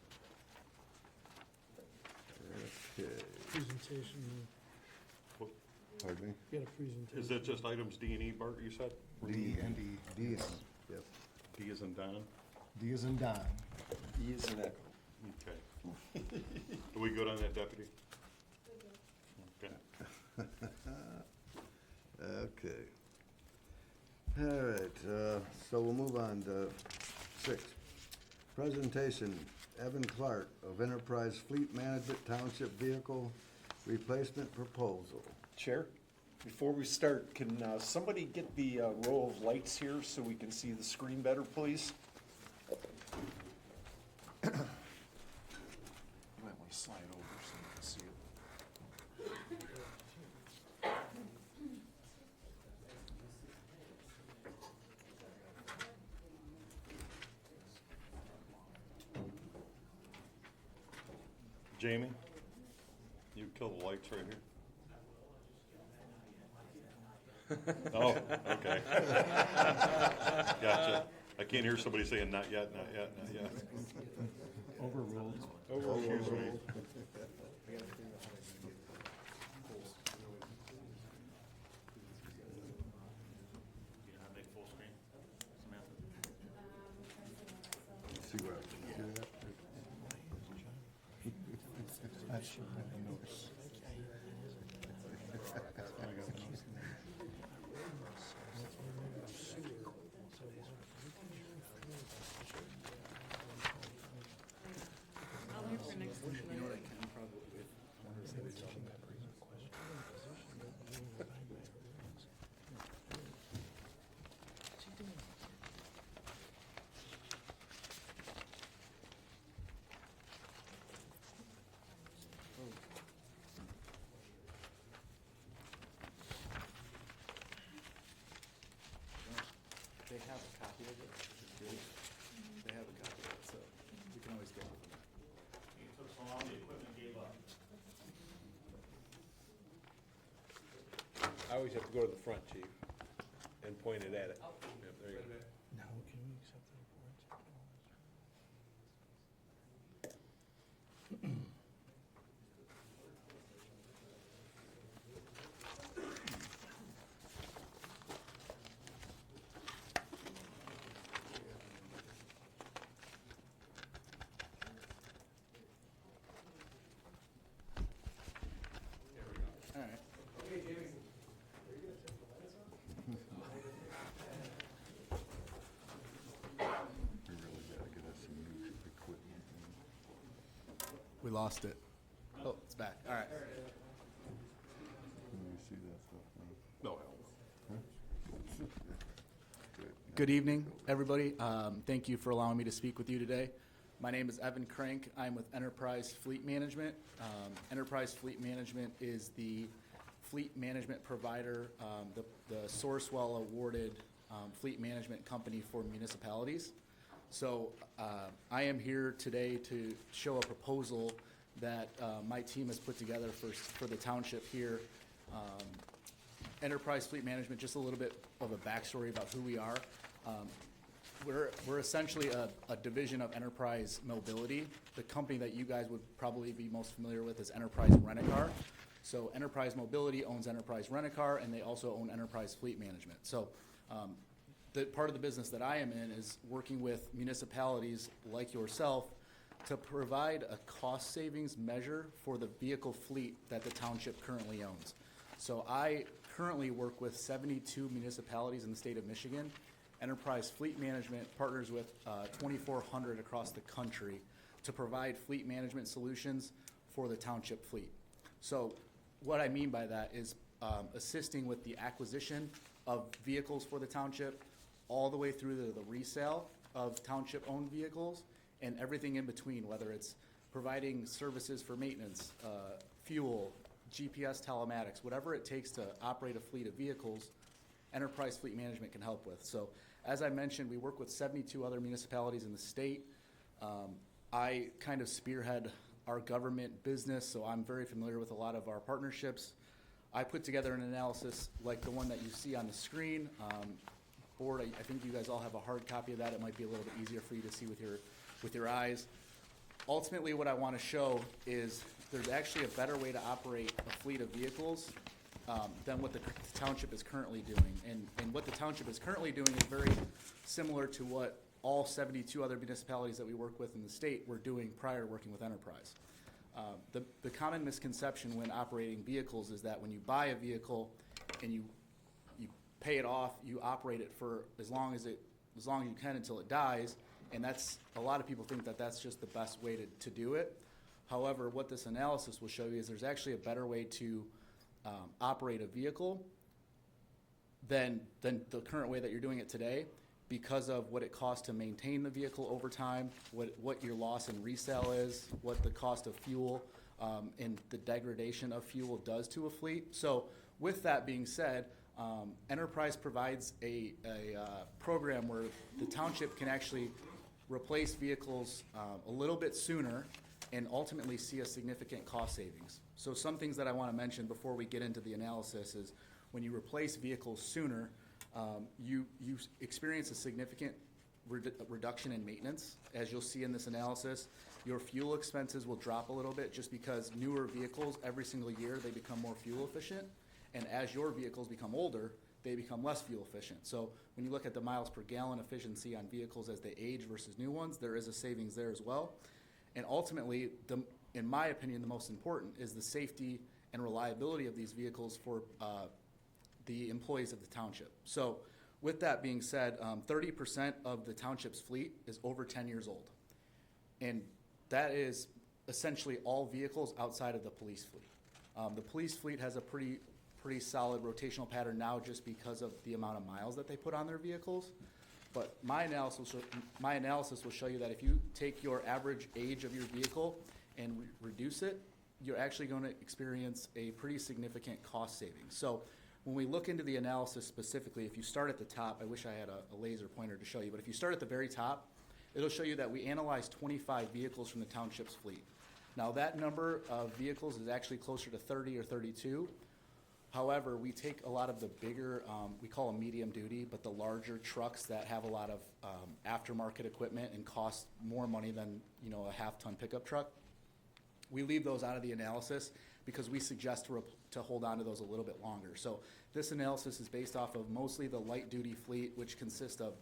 Speaker 1: Okay,
Speaker 6: Presentation,
Speaker 1: pardon me?
Speaker 6: you got a presentation.
Speaker 7: Is that just items D and E, Bart, you said?
Speaker 10: D and E.
Speaker 1: D and E, yep.
Speaker 7: D is in Don?
Speaker 10: D is in Don.
Speaker 1: E is an echo.
Speaker 7: Okay. Are we good on that, deputy? Okay.
Speaker 1: Okay. All right, so we'll move on to 6. Presentation, Evan Clark of Enterprise Fleet Management Township Vehicle Replacement Proposal.
Speaker 7: Chair, before we start, can somebody get the row of lights here so we can see the screen better, please? You might want to slide over so you can see it. Jamie, you kill the lights right here. Oh, okay. Gotcha. I can't hear somebody saying not yet, not yet, not yet.
Speaker 10: Overruled.
Speaker 7: Excuse me.
Speaker 1: See where I can do that?
Speaker 10: That's sure. I noticed.
Speaker 9: They have a copy of it, which is good. They have a copy of it, so we can always go off of that.
Speaker 8: I always have to go to the front, chief, and point it at it. Yep, there you go.
Speaker 6: Now, can we accept the report?
Speaker 9: All right.
Speaker 1: We really gotta get us some new equipment.
Speaker 9: We lost it. Oh, it's back. All right.
Speaker 1: Can you see that stuff now?
Speaker 7: No.
Speaker 9: Good evening, everybody. Thank you for allowing me to speak with you today. My name is Evan Crank. I'm with Enterprise Fleet Management. Enterprise Fleet Management is the fleet management provider, the Sourcewell awarded fleet management company for municipalities. So I am here today to show a proposal that my team has put together for the township here. Enterprise Fleet Management, just a little bit of a backstory about who we are. We're essentially a division of Enterprise Mobility. The company that you guys would probably be most familiar with is Enterprise Rent-A-Car. So Enterprise Mobility owns Enterprise Rent-A-Car, and they also own Enterprise Fleet Management. So the part of the business that I am in is working with municipalities like yourself to provide a cost savings measure for the vehicle fleet that the township currently owns. So I currently work with 72 municipalities in the state of Michigan. Enterprise Fleet Management partners with 2,400 across the country to provide fleet management solutions for the township fleet. So what I mean by that is assisting with the acquisition of vehicles for the township, all the way through to the resale of township-owned vehicles, and everything in between, whether it's providing services for maintenance, fuel, GPS telematics, whatever it takes to operate a fleet of vehicles, Enterprise Fleet Management can help with. So as I mentioned, we work with 72 other municipalities in the state. I kind of spearhead our government business, so I'm very familiar with a lot of our partnerships. I put together an analysis like the one that you see on the screen. Board, I think you guys all have a hard copy of that. It might be a little bit easier for you to see with your eyes. Ultimately, what I want to show is there's actually a better way to operate a fleet of vehicles than what the township is currently doing. And what the township is currently doing is very similar to what all 72 other municipalities that we work with in the state were doing prior to working with Enterprise. The common misconception when operating vehicles is that when you buy a vehicle and you pay it off, you operate it for as long as you can until it dies, and that's, a lot of people think that that's just the best way to do it. However, what this analysis will show you is there's actually a better way to operate a vehicle than the current way that you're doing it today, because of what it costs to maintain the vehicle over time, what your loss in resale is, what the cost of fuel and the degradation of fuel does to a fleet. So with that being said, Enterprise provides a program where the township can actually replace vehicles a little bit sooner and ultimately see a significant cost savings. So some things that I want to mention before we get into the analysis is when you replace vehicles sooner, you experience a significant reduction in maintenance. As you'll see in this analysis, your fuel expenses will drop a little bit just because newer vehicles, every single year, they become more fuel efficient. And as your vehicles become older, they become less fuel efficient. So when you look at the miles per gallon efficiency on vehicles as they age versus new ones, there is a savings there as well. And ultimately, in my opinion, the most important is the safety and reliability of these vehicles for the employees of the township. So with that being said, 30% of the township's fleet is over 10 years old. And that is essentially all vehicles outside of the police fleet. The police fleet has a pretty solid rotational pattern now just because of the amount of miles that they put on their vehicles. But my analysis will show you that if you take your average age of your vehicle and reduce it, you're actually going to experience a pretty significant cost savings. So when we look into the analysis specifically, if you start at the top, I wish I had a laser pointer to show you, but if you start at the very top, it'll show you that we analyzed 25 vehicles from the township's fleet. Now that number of vehicles is actually closer to 30 or 32. However, we take a lot of the bigger, we call them medium duty, but the larger trucks that have a lot of aftermarket equipment and cost more money than a half-ton pickup truck. We leave those out of the analysis because we suggest to hold on to those a little bit longer. So this analysis is based off of mostly the light-duty fleet, which consists of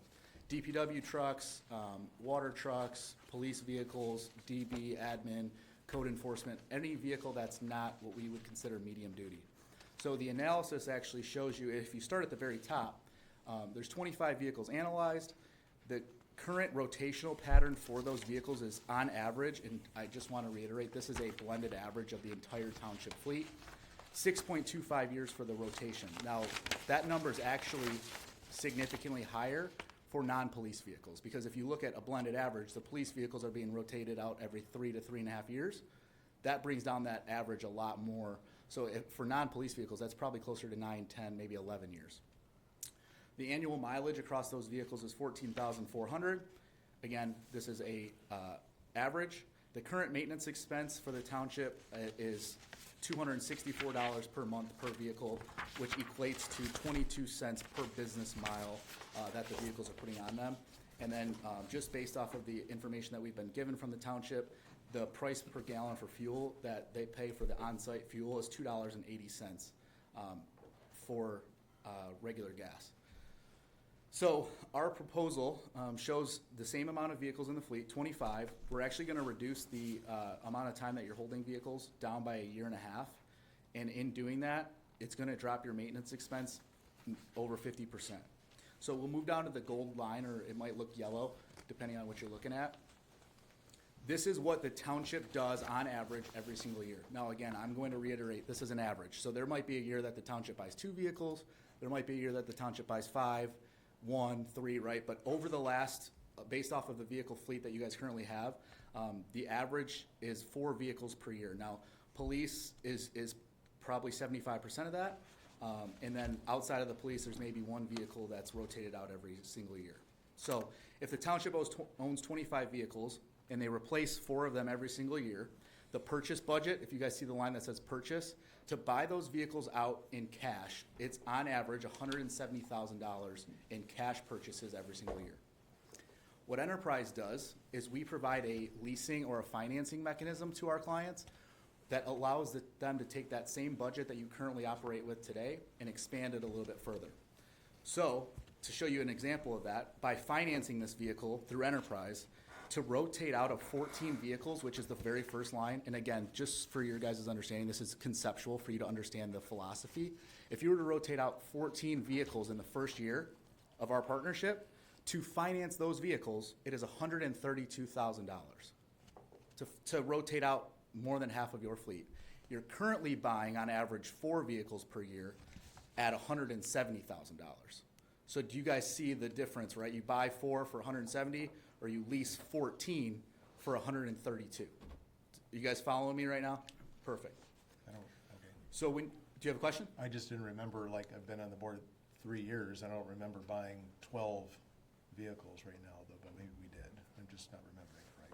Speaker 9: DPW trucks, water trucks, police vehicles, DB, admin, code enforcement, any vehicle that's not what we would consider medium duty. So the analysis actually shows you, if you start at the very top, there's 25 vehicles analyzed. The current rotational pattern for those vehicles is on average, and I just want to reiterate, this is a blended average of the entire township fleet, 6.25 years for the rotation. Now, that number is actually significantly higher for non-police vehicles, because if you look at a blended average, the police vehicles are being rotated out every 3 to 3.5 years. That brings down that average a lot more. So for non-police vehicles, that's probably closer to 9, 10, maybe 11 years. The annual mileage across those vehicles is 14,400. Again, this is a average. The current maintenance expense for the township is $264 per month per vehicle, which equates to 22 cents per business mile that the vehicles are putting on them. And then just based off of the information that we've been given from the township, the price per gallon for fuel that they pay for the on-site fuel is $2.80 for regular gas. So our proposal shows the same amount of vehicles in the fleet, 25. We're actually going to reduce the amount of time that you're holding vehicles down by 1.5 years. And in doing that, it's going to drop your maintenance expense over 50%. So we'll move down to the gold line, or it might look yellow, depending on what you're looking at. This is what the township does on average every single year. Now, again, I'm going to reiterate, this is an average. So there might be a year that the township buys 2 vehicles. There might be a year that the township buys 5, 1, 3, right? But over the last, based off of the vehicle fleet that you guys currently have, the average is 4 vehicles per year. Now, police is probably 75% of that. And then outside of the police, there's maybe 1 vehicle that's rotated out every single year. So if the township owns 25 vehicles and they replace 4 of them every single year, the purchase budget, if you guys see the line that says purchase, to buy those vehicles out in cash, it's on average $170,000 in cash purchases every single year. What Enterprise does is we provide a leasing or a financing mechanism to our clients that allows them to take that same budget that you currently operate with today and expand it a little bit further. So, to show you an example of that, by financing this vehicle through Enterprise, to rotate out of 14 vehicles, which is the very first line, and again, just for your guys' understanding, this is conceptual for you to understand the philosophy. If you were to rotate out 14 vehicles in the first year of our partnership, to finance those vehicles, it is $132,000 to rotate out more than half of your fleet. You're currently buying on average 4 vehicles per year at $170,000. So do you guys see the difference, right? You buy 4 for $170, or you lease 14 for $132. You guys following me right now? Perfect.
Speaker 10: I don't, okay.
Speaker 9: So do you have a question?
Speaker 10: I just didn't remember, like, I've been on the board 3 years, I don't remember buying 12 vehicles right now, though, but maybe we did. I'm just not remembering it right,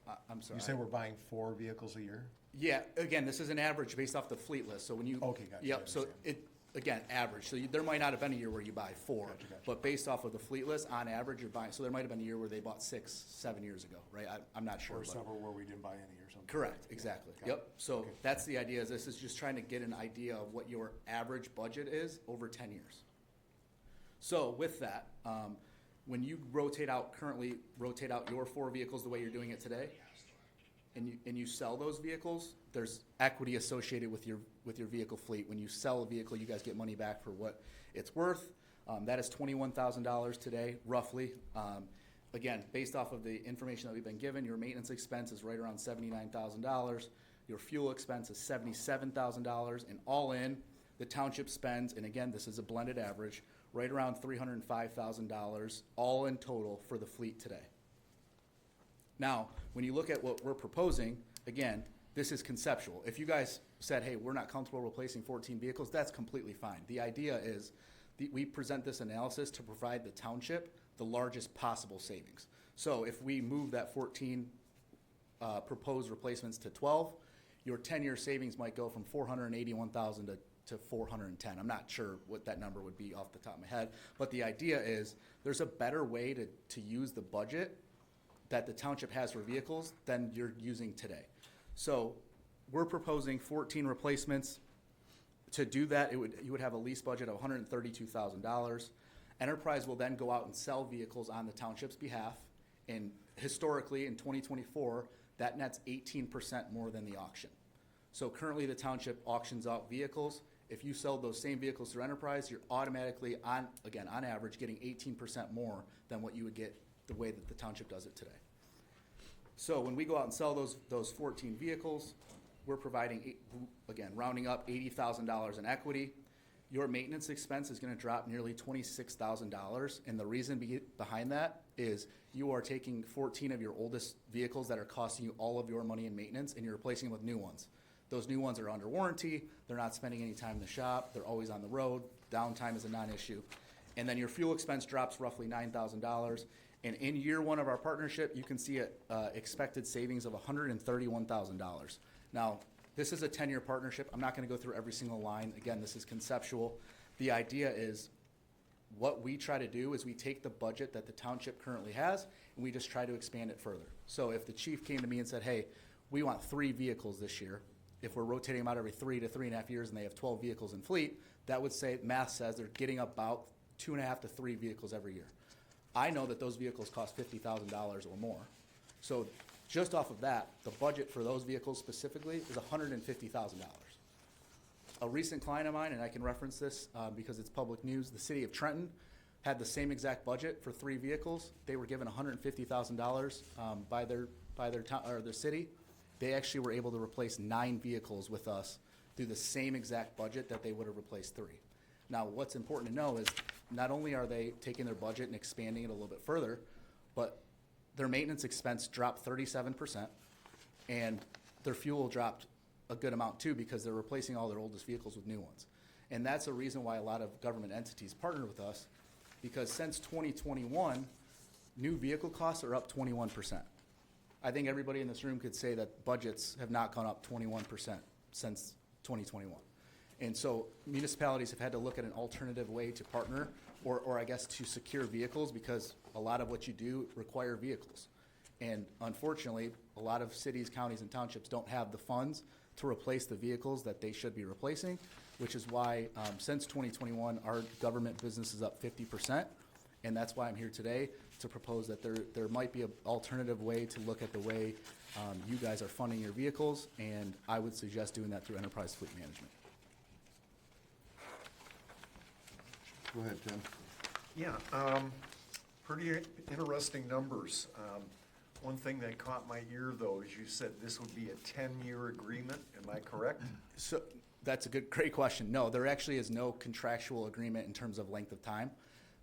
Speaker 10: but.
Speaker 9: I'm sorry.
Speaker 10: You say we're buying 4 vehicles a year?
Speaker 9: Yeah, again, this is an average based off the fleet list, so when you.
Speaker 10: Okay, gotcha, I
Speaker 9: Yep, so
Speaker 10: understand.
Speaker 9: again, average, so there might not have been a year where you buy 4.
Speaker 10: Gotcha.
Speaker 9: But based off of the fleet list, on average, you're buying, so there might have been a year where they bought 6, 7 years ago, right? I'm not sure.
Speaker 10: Or
Speaker 9: but-
Speaker 10: several where we didn't buy any or something?
Speaker 9: Correct, exactly,
Speaker 10: Got
Speaker 9: yep.
Speaker 10: it.
Speaker 9: So
Speaker 10: Okay.
Speaker 9: that's the idea, is this is just trying to get an idea of what your average budget is over 10 years. So with that, when you currently rotate out your 4 vehicles the way you're doing it today, and you sell those vehicles, there's equity associated with your vehicle fleet. When you sell a vehicle, you guys get money back for what it's worth. That is $21,000 today, roughly. Again, based off of the information that we've been given, your maintenance expense is right around $79,000. Your fuel expense is $77,000, and all in, the township spends, and again, this is a blended average, right around $305,000, all in total for the fleet today. Now, when you look at what we're proposing, again, this is conceptual. If you guys said, hey, we're not comfortable replacing 14 vehicles, that's completely fine. The idea is we present this analysis to provide the township the largest possible savings. So if we move that 14 proposed replacements to 12, your 10-year savings might go from $481,000 to $410. I'm not sure what that number would be off the top of my head, but the idea is there's a better way to use the budget that the township has for vehicles than you're using today. So we're proposing 14 replacements. To do that, you would have a lease budget of $132,000. Enterprise will then go out and sell vehicles on the township's behalf. And historically, in 2024, that nets 18% more than the auction. So currently, the township auctions out vehicles. If you sell those same vehicles through Enterprise, you're automatically, on average, getting 18% more than what you would get the way that the township does it today. So when we go out and sell those 14 vehicles, we're providing, again, rounding up $80,000 in equity. Your maintenance expense is going to drop nearly $26,000, and the reason behind that is you are taking 14 of your oldest vehicles that are costing you all of your money in maintenance, and you're replacing them with new ones. Those new ones are under warranty. They're not spending any time in the shop. They're always on the road. Downtime is a non-issue. And then your fuel expense drops roughly $9,000. And in year 1 of our partnership, you can see an expected savings of $131,000. Now, This is a 10-year partnership. I'm not going to go through every single line. Again, this is conceptual. The idea is what we try to do is we take the budget that the township currently has and we just try to expand it further. So if the chief came to me and said, hey, we want 3 vehicles this year, if we're rotating them out every 3 to 3.5 years and they have 12 vehicles in fleet, that would say, math says they're getting about 2.5 to 3 vehicles every year. I know that those vehicles cost $50,000 or more. So just off of that, the budget for those vehicles specifically is $150,000. A recent client of mine, and I can reference this because it's public news, the city of Trenton had the same exact budget for 3 vehicles. They were given $150,000 by their town or their city. They actually were able to replace 9 vehicles with us through the same exact budget that they would have replaced 3. Now, what's important to know is not only are they taking their budget and expanding it a little bit further, but their maintenance expense dropped 37%, and their fuel dropped a good amount too because they're replacing all their oldest vehicles with new ones. And that's a reason why a lot of government entities partner with us, because since 2021, new vehicle costs are up 21%. I think everybody in this room could say that budgets have not gone up 21% since 2021. And so municipalities have had to look at an alternative way to partner or I guess to secure vehicles because a lot of what you do require vehicles. And unfortunately, a lot of cities, counties, and townships don't have the funds to replace the vehicles that they should be replacing, which is why since 2021, our government business is up 50%. And that's why I'm here today to propose that there might be an alternative way to look at the way you guys are funding your vehicles, and I would suggest doing that through enterprise fleet management.
Speaker 1: Go ahead, Tim.
Speaker 7: Yeah, pretty interesting numbers. One thing that caught my ear, though, is you said this would be a 10-year agreement. Am I correct?
Speaker 9: So that's a great question. No, there actually is no contractual agreement in terms of length of time.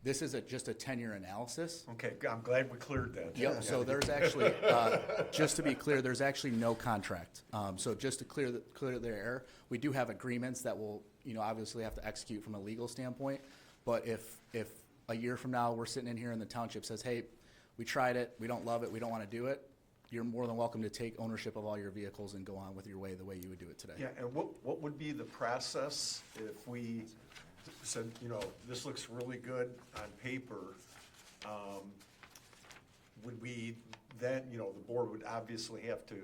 Speaker 9: This is just a 10-year analysis.
Speaker 7: Okay, I'm glad we cleared that.
Speaker 9: Yep, so there's actually, just to be clear, there's actually no contract. So just to clear the air, we do have agreements that we'll, obviously have to execute from a legal standpoint. But if a year from now, we're sitting in here and the township says, hey, we tried it, we don't love it, we don't want to do it, you're more than welcome to take ownership of all your vehicles and go on with your way the way you would do it today.
Speaker 7: Yeah, and what would be the process if we said, this looks really good on paper? Would we then, the board would obviously have to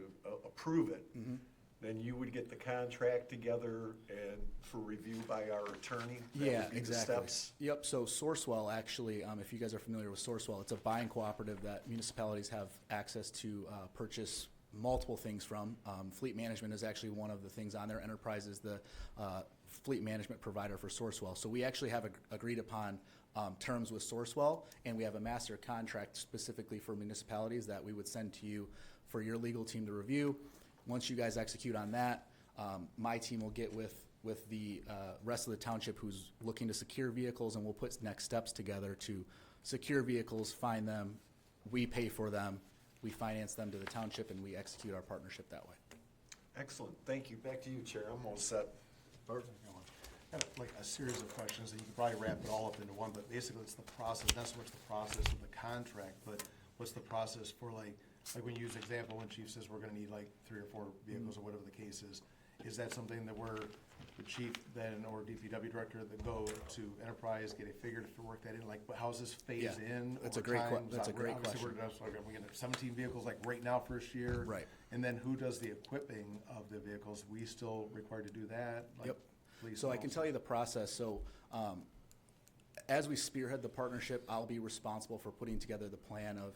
Speaker 7: approve it.
Speaker 9: Mm-hmm.
Speaker 7: Then you would get the contract together and for review by our attorney? That
Speaker 9: Yeah,
Speaker 7: would be the
Speaker 9: exactly.
Speaker 7: steps?
Speaker 9: Yep, so Sourcewell actually, if you guys are familiar with Sourcewell, it's a buying cooperative that municipalities have access to purchase multiple things from. Fleet management is actually one of the things on there. Enterprise is the fleet management provider for Sourcewell. So we actually have agreed upon terms with Sourcewell, and we have a master contract specifically for municipalities that we would send to you for your legal team to review. Once you guys execute on that, my team will get with the rest of the township who's looking to secure vehicles, and we'll put next steps together to secure vehicles, find them, we pay for them, we finance them to the township, and we execute our partnership that way.
Speaker 7: Excellent, thank you. Back to you, Chair. I'm all set.
Speaker 1: Bert?
Speaker 10: Kind of like a series of questions that you could probably wrap it all up into one, but basically it's the process, not so much the process of the contract, but what's the process for like when you use the example when Chief says we're gonna need like 3 or 4 vehicles or whatever the case is that something that we're, the chief then or DPW director that go to Enterprise, get a figure to work that in, like how does this phase
Speaker 9: Yeah,
Speaker 10: in
Speaker 9: that's a
Speaker 10: over
Speaker 9: great
Speaker 10: time?
Speaker 9: that's a great
Speaker 10: Obviously,
Speaker 9: question.
Speaker 10: we're gonna 17 vehicles like right now first year.
Speaker 9: Right.
Speaker 10: And then who does the equipping of the vehicles? We still required to do that? Like,
Speaker 9: Yep.
Speaker 10: police
Speaker 9: So I
Speaker 10: and
Speaker 9: can
Speaker 10: all
Speaker 9: tell you the process. So as we spearhead the partnership, I'll be responsible for putting together the plan of,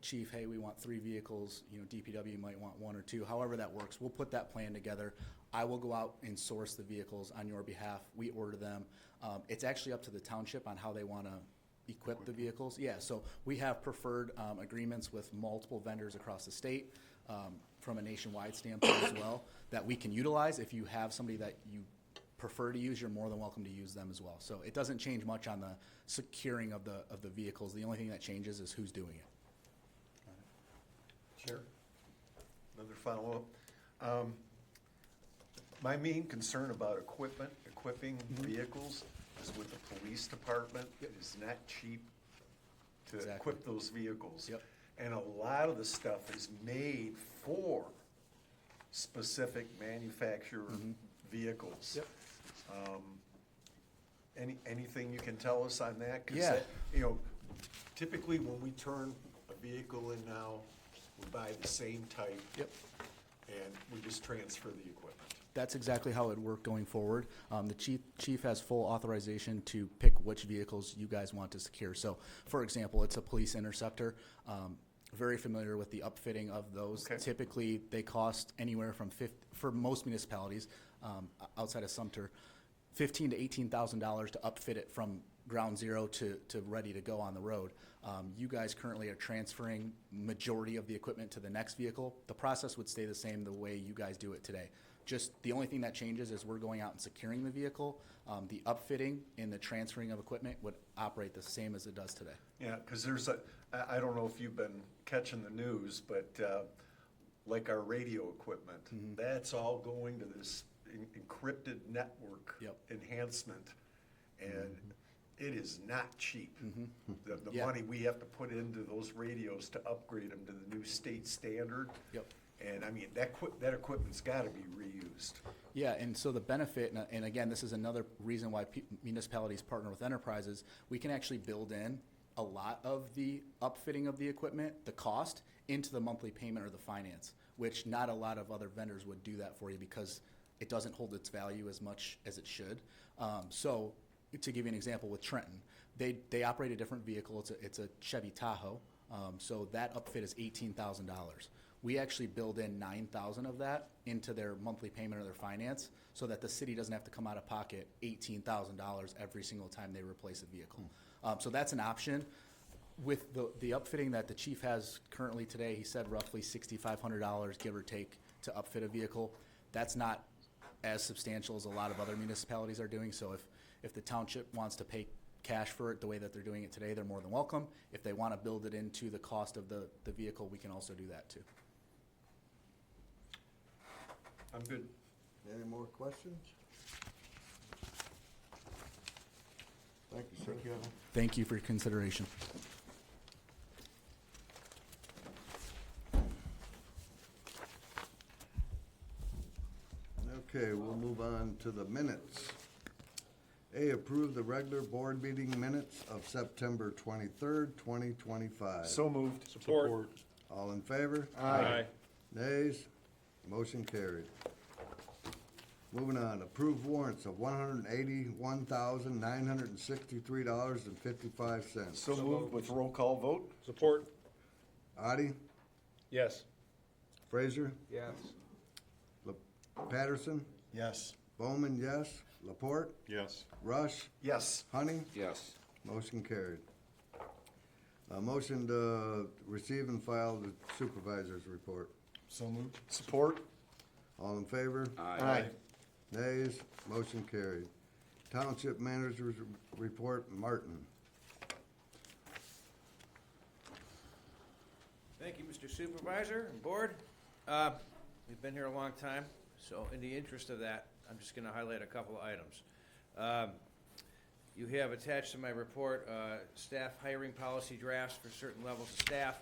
Speaker 9: Chief, hey, we want 3 vehicles, DPW might want 1 or 2, however that works. We'll put that plan together. I will go out and source the vehicles on your behalf. We order them. It's actually up to the township on how they want to equip the vehicles. Yeah, so we have preferred agreements with multiple vendors across the state from a nationwide standpoint as well that we can utilize. If you have somebody that you prefer to use, you're more than welcome to use them as well. So it doesn't change much on the securing of the vehicles. The only thing that changes is who's doing it.
Speaker 7: Chair, another follow-up. My main concern about equipping vehicles is with the police department. It is not cheap to
Speaker 9: Exactly.
Speaker 7: equip those vehicles.
Speaker 9: Yep.
Speaker 7: And a lot of the stuff is made for specific manufacturer vehicles.
Speaker 9: Yep.
Speaker 7: Anything you can tell us on that? 'Cause
Speaker 9: Yeah.
Speaker 7: that, you know, typically when we turn a vehicle in now, we buy the same type.
Speaker 9: Yep.
Speaker 7: And we just transfer the equipment.
Speaker 9: That's exactly how it would work going forward. The chief has full authorization to pick which vehicles you guys want to secure. So, for example, it's a police interceptor. Very familiar with the upfitting of those.
Speaker 7: Okay.
Speaker 9: Typically, they cost anywhere from for most municipalities outside of Sumpter, $15,000 to $18,000 to upfit it from ground zero to ready to go on the road. You guys currently are transferring majority of the equipment to the next vehicle. The process would stay the same the way you guys do it today. Just the only thing that changes is we're going out and securing the vehicle. The upfitting and the transferring of equipment would operate the same as it does today.
Speaker 7: Yeah, because there's I don't know if you've been catching the news, but like our radio equipment, that's all going to this encrypted network enhancement, and it is not cheap. The
Speaker 9: Yeah.
Speaker 7: money we have to put into those radios to upgrade them to the new state standard.
Speaker 9: Yep.
Speaker 7: And I mean, that equipment's got to be reused.
Speaker 9: Yeah, and so the benefit, and again, this is another reason why municipalities partner with enterprises, we can actually build in a lot of the upfitting of the equipment, the cost, into the monthly payment or the finance, which not a lot of other vendors would do that for you because it doesn't hold its value as much as it should. So to give you an example with Trenton, they operate a different vehicle. It's a Chevy Tahoe. So that upfit is $18,000. We actually build in $9,000 of that into their monthly payment or their finance so that the city doesn't have to come out of pocket $18,000 every single time they replace a vehicle. So that's an option. With the upfitting that the chief has currently today, he said roughly $6,500, give or take, to upfit a vehicle. That's not as substantial as a lot of other municipalities are doing. So if the township wants to pay cash for it the way that they're doing it today, they're more than welcome. If they want to build it into the cost of the vehicle, we can also do that too.
Speaker 7: I'm good.
Speaker 1: Any more questions? Thank you, sir.
Speaker 9: Thank you for your consideration.
Speaker 1: Okay, we'll move on to the minutes. A, approve the regular board meeting minutes of September 23rd, 2025.
Speaker 7: So moved.
Speaker 8: Support.
Speaker 1: All in favor?
Speaker 8: Aye.
Speaker 1: Nays? Motion carried. Moving on, approve warrants of $181,963.55.
Speaker 7: So moved with roll call vote?
Speaker 8: Support.
Speaker 1: Addie?
Speaker 8: Yes.
Speaker 1: Frazier?
Speaker 8: Yes.
Speaker 1: Patterson?
Speaker 10: Yes.
Speaker 1: Bowman, yes. Laporte?
Speaker 7: Yes.
Speaker 1: Rush?
Speaker 7: Yes.
Speaker 1: Honey?
Speaker 11: Yes.
Speaker 1: Motion carried. Motion to receive and file the supervisor's report.
Speaker 10: So moved.
Speaker 7: Support?
Speaker 1: All in favor?
Speaker 11: Aye.
Speaker 1: Nays? Motion carried. Township manager's report, Martin.
Speaker 15: Thank you, Mr. Supervisor and Board. We've been here a long time, so in the interest of that, I'm just going to highlight a couple of items. You have attached to my report staff hiring policy drafts for certain levels of staff.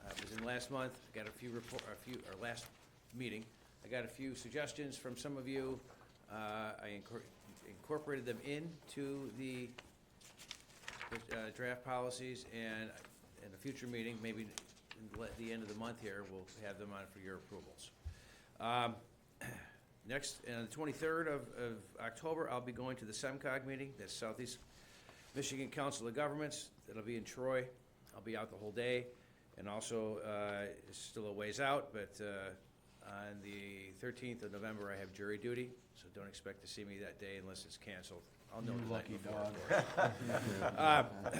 Speaker 15: It was in last month. I got our last meeting. I got a few suggestions from some of you. I incorporated them into the draft policies, and in a future meeting, maybe the end of the month here, we'll have them on for your approvals. Next, on the 23rd of October, I'll be going to the SEMCOG meeting, that's Southeast Michigan Council of Governments. That'll be in Troy. I'll be out the whole day. And also, it's still a ways out, but on the 13th of November, I have jury duty, so don't expect to see me that day unless it's canceled. I'll know the night before, of course.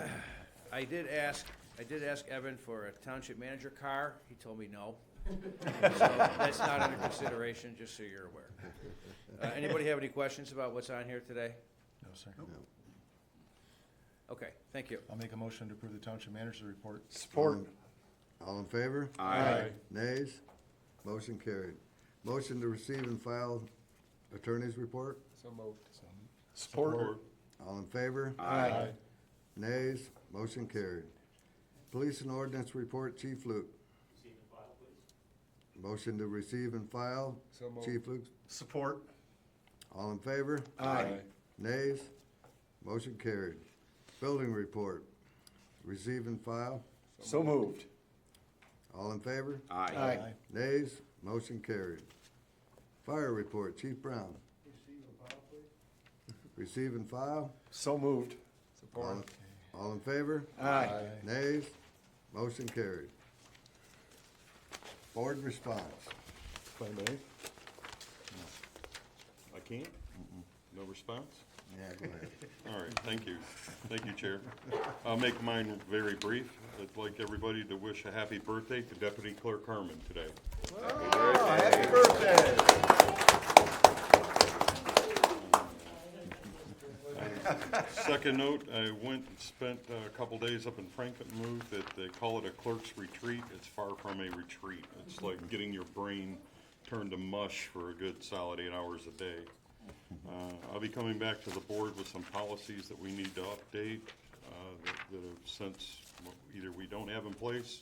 Speaker 15: I did ask Evan for a township manager car. He told me no. So that's not under consideration, just so you're aware. Anybody have any questions about what's on here today?
Speaker 10: No, sir.
Speaker 15: Okay, thank you.
Speaker 10: I'll make a motion to approve the township manager's report.
Speaker 7: Support.
Speaker 1: All in favor?
Speaker 11: Aye.
Speaker 1: Nays? Motion carried. Motion to receive and file attorney's report.
Speaker 8: So moved.
Speaker 7: Support.
Speaker 1: All in favor?
Speaker 11: Aye.
Speaker 1: Nays? Motion carried. Police and ordinance report, Chief Luke. Motion to receive and file.
Speaker 8: So moved.
Speaker 1: Chief Luke,
Speaker 10: Support.
Speaker 1: all in favor?
Speaker 8: Aye.
Speaker 1: Nays? Motion carried. Building report. Receive and file.
Speaker 7: So moved.
Speaker 1: All in favor?
Speaker 11: Aye.
Speaker 1: Nays? Motion carried. Fire report. Chief Brown. Receive and file.
Speaker 7: So moved.
Speaker 1: All in favor?
Speaker 7: Aye.
Speaker 1: Nays? Motion carried. Board response.
Speaker 7: If I may? I can't? No response?
Speaker 1: Yeah, go ahead.
Speaker 16: All right, thank you. Thank you, Chair. I'll make mine very brief. I'd like everybody to wish a happy birthday to Deputy Clerk Harmon today.
Speaker 7: Happy birthday.
Speaker 16: Second note, I went and spent a couple days up in Frankenmuth. They call it a clerk's retreat. It's far from a retreat. It's like getting your brain turned to mush for a good solid 8 hours a day. I'll be coming back to the board with some policies that we need to update, that have since either we don't have in place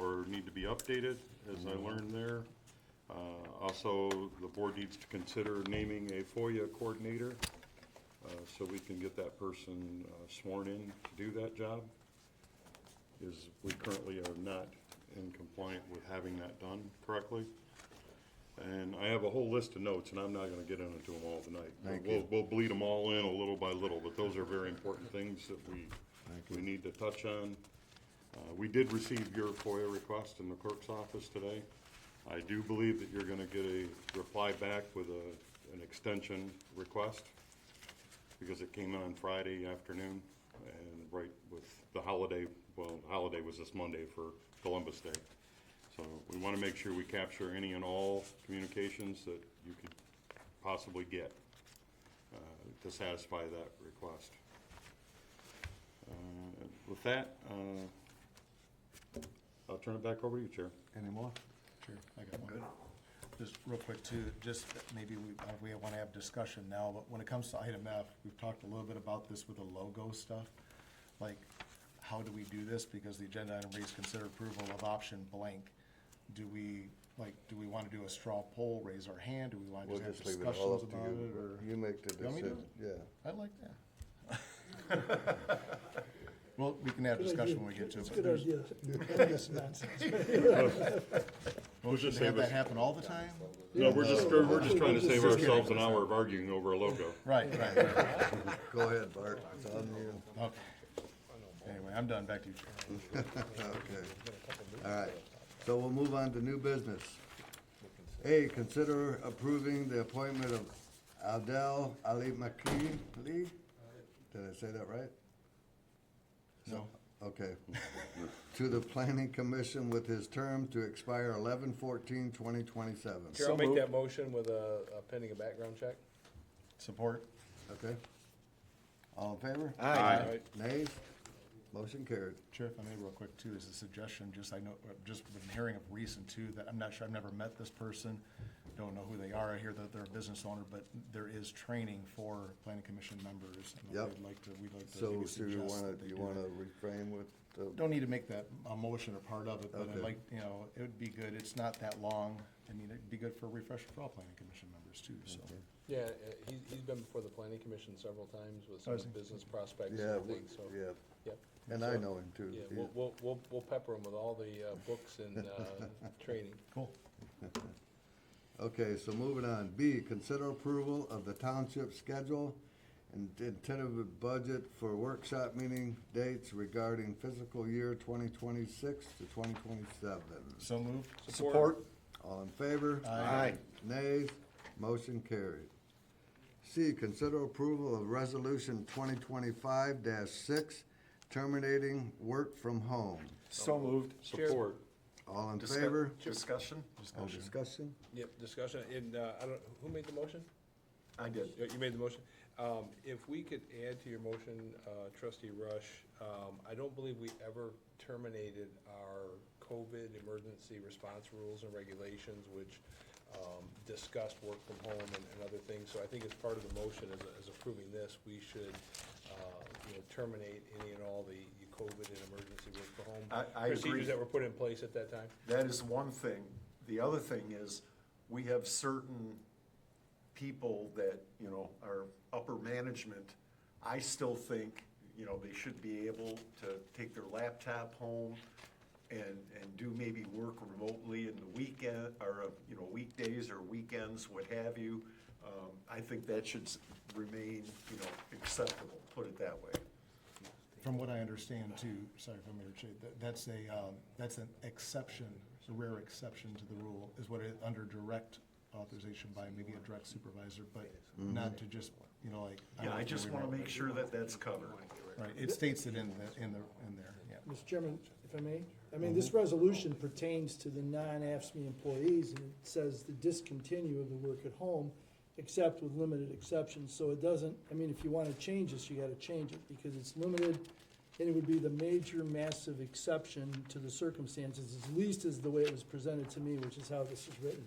Speaker 16: or need to be updated, as I learned there. Also, the board needs to consider naming a FOIA coordinator, so we can get that person sworn in to do that job, because we currently are not in compliant with having that done correctly. And I have a whole list of notes, and I'm not gonna get into them all tonight.
Speaker 1: Thank
Speaker 16: We'll-
Speaker 1: you.
Speaker 16: We'll bleed them all in a little by little, but those are very important things that we need to touch on. We did receive your FOIA request in the clerk's office today. I do believe that you're gonna get a reply back with an extension request, because it came on Friday afternoon, and right with the holiday, well, the holiday was this Monday for Columbus Day. So we want to make sure we capture any and all communications that you could possibly get to satisfy that request. With that, I'll turn it back over to you, Chair.
Speaker 1: Any more?
Speaker 10: Sure, I got one. Just real quick too, just maybe we want to have discussion now, but when it comes to item F, we've talked a little bit about this with the logo stuff. Like, how do we do this? Because the agenda item reads, consider approval of option blank. Do we want to do a straw poll, raise our hand? Do we want to
Speaker 1: We'll
Speaker 10: just have
Speaker 1: just leave it all
Speaker 10: discussions
Speaker 1: up to
Speaker 10: about
Speaker 1: you.
Speaker 10: it, or?
Speaker 1: You make the
Speaker 10: You want me to
Speaker 1: decision, yeah.
Speaker 10: I like that. Well, we can have discussion when we get to it.
Speaker 6: It's a good idea. This nonsense.
Speaker 10: Motion to have that happen all the time?
Speaker 16: No, we're just trying to save ourselves an hour of arguing over a logo.
Speaker 10: Right.
Speaker 1: Go ahead, Bart, it's on you.
Speaker 10: Okay. Anyway, I'm done. Back to you, Chair.
Speaker 1: Okay. All right, so we'll move on to new business. A, consider approving the appointment of Adel Ali McKee. Did I say that right?
Speaker 10: No.
Speaker 1: Okay. To the planning commission with his term to expire 11/14/2027.
Speaker 8: Chair, I'll make that motion with a pending a background check.
Speaker 10: Support.
Speaker 1: Okay. All in favor?
Speaker 11: Aye.
Speaker 1: Nays? Motion carried.
Speaker 10: Chair, if I may real quick too, as a suggestion, just I know, just been hearing of recent too, that I'm not sure, I've never met this person, don't know who they are. I hear that they're a business owner, but there is training for planning commission members. and
Speaker 1: Yep.
Speaker 10: We'd like to
Speaker 1: So
Speaker 10: maybe
Speaker 1: do you
Speaker 10: suggest
Speaker 1: wanna,
Speaker 10: that they
Speaker 1: you
Speaker 10: do
Speaker 1: wanna
Speaker 10: that.
Speaker 1: refrain with the?
Speaker 10: Don't need to make that a motion or part of it, but I'd
Speaker 1: Okay.
Speaker 10: like, it would be good. It's not that long. I mean, it'd be good for a refresher for all planning commission members too, so.
Speaker 8: Yeah, he's been before the planning commission several times with some
Speaker 10: Oh, has he?
Speaker 8: business prospects
Speaker 1: Yeah,
Speaker 8: and things, so.
Speaker 1: yeah,
Speaker 8: Yep.
Speaker 1: and
Speaker 8: So,
Speaker 1: I know him too.
Speaker 8: Yeah,
Speaker 1: He's-
Speaker 8: we'll pepper him with all the books and training.
Speaker 10: Cool.
Speaker 1: Okay, so moving on. B, consider approval of the township schedule and tentative budget for workshop meeting dates regarding fiscal year 2026 to 2027.
Speaker 10: So moved.
Speaker 8: Support.
Speaker 1: All in favor?
Speaker 10: Aye.
Speaker 1: Nays? Motion carried. C, consider approval of resolution 2025-6, terminating work from home.
Speaker 7: So moved.
Speaker 16: Support.
Speaker 1: All in favor?
Speaker 7: Discussion?
Speaker 1: On discussion?
Speaker 8: Yep, discussion, and I don't, who made the motion?
Speaker 7: I did.
Speaker 8: You made the motion. If we could add to your motion, trustee Rush, I don't believe we ever terminated our COVID emergency response rules and regulations, which discussed work from home and other things. So I think as part of the motion, as approving this, we should, terminate any and all the COVID and emergency work from home
Speaker 7: I agree.
Speaker 8: procedures that were put in place at that time.
Speaker 7: That is one thing the other thing is, we have certain people that, you know, are upper management. I still think, you know, they should be able to take their laptop home and do maybe work remotely in the weekend, or, you know, weekdays or weekends, what have you. I think that should remain, you know, acceptable, put it that way.
Speaker 10: From what I understand too, sorry if I'm interrupting, that's an exception, a rare exception to the rule, is what it, under direct authorization by maybe a direct supervisor, but not to just, you know, like.
Speaker 7: Yeah, I
Speaker 10: want
Speaker 7: just wanna make sure that that's covered.
Speaker 10: Right, it states it in there, yeah.
Speaker 6: Mr. Chairman, if I may, I mean, this resolution pertains to the non-AFSCME employees, and it says to discontinue of the work at home, except with limited exceptions, so it doesn't, I mean, if you wanna change this, you gotta change it, because it's limited, and it would be the major massive exception to the circumstances, at least as the way it was presented to me, which is how this is written,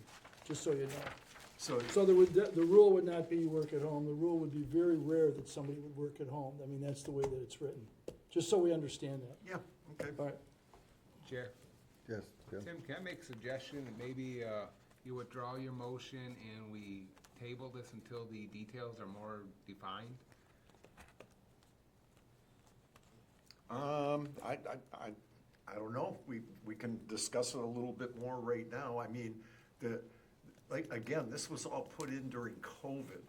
Speaker 6: just so you know. So there would, the rule would not be you work at home, the rule would be very rare that somebody would work at home, I mean, that's the way that it's written, just so we understand that.
Speaker 7: Yeah, okay.
Speaker 6: All right.
Speaker 1: Yes, Jim?
Speaker 17: Tim, can I make a suggestion that maybe you withdraw your motion and we table this until the details are more defined?
Speaker 7: I don't know, we can discuss it a little bit more right now. I mean, again, this was all put in during COVID.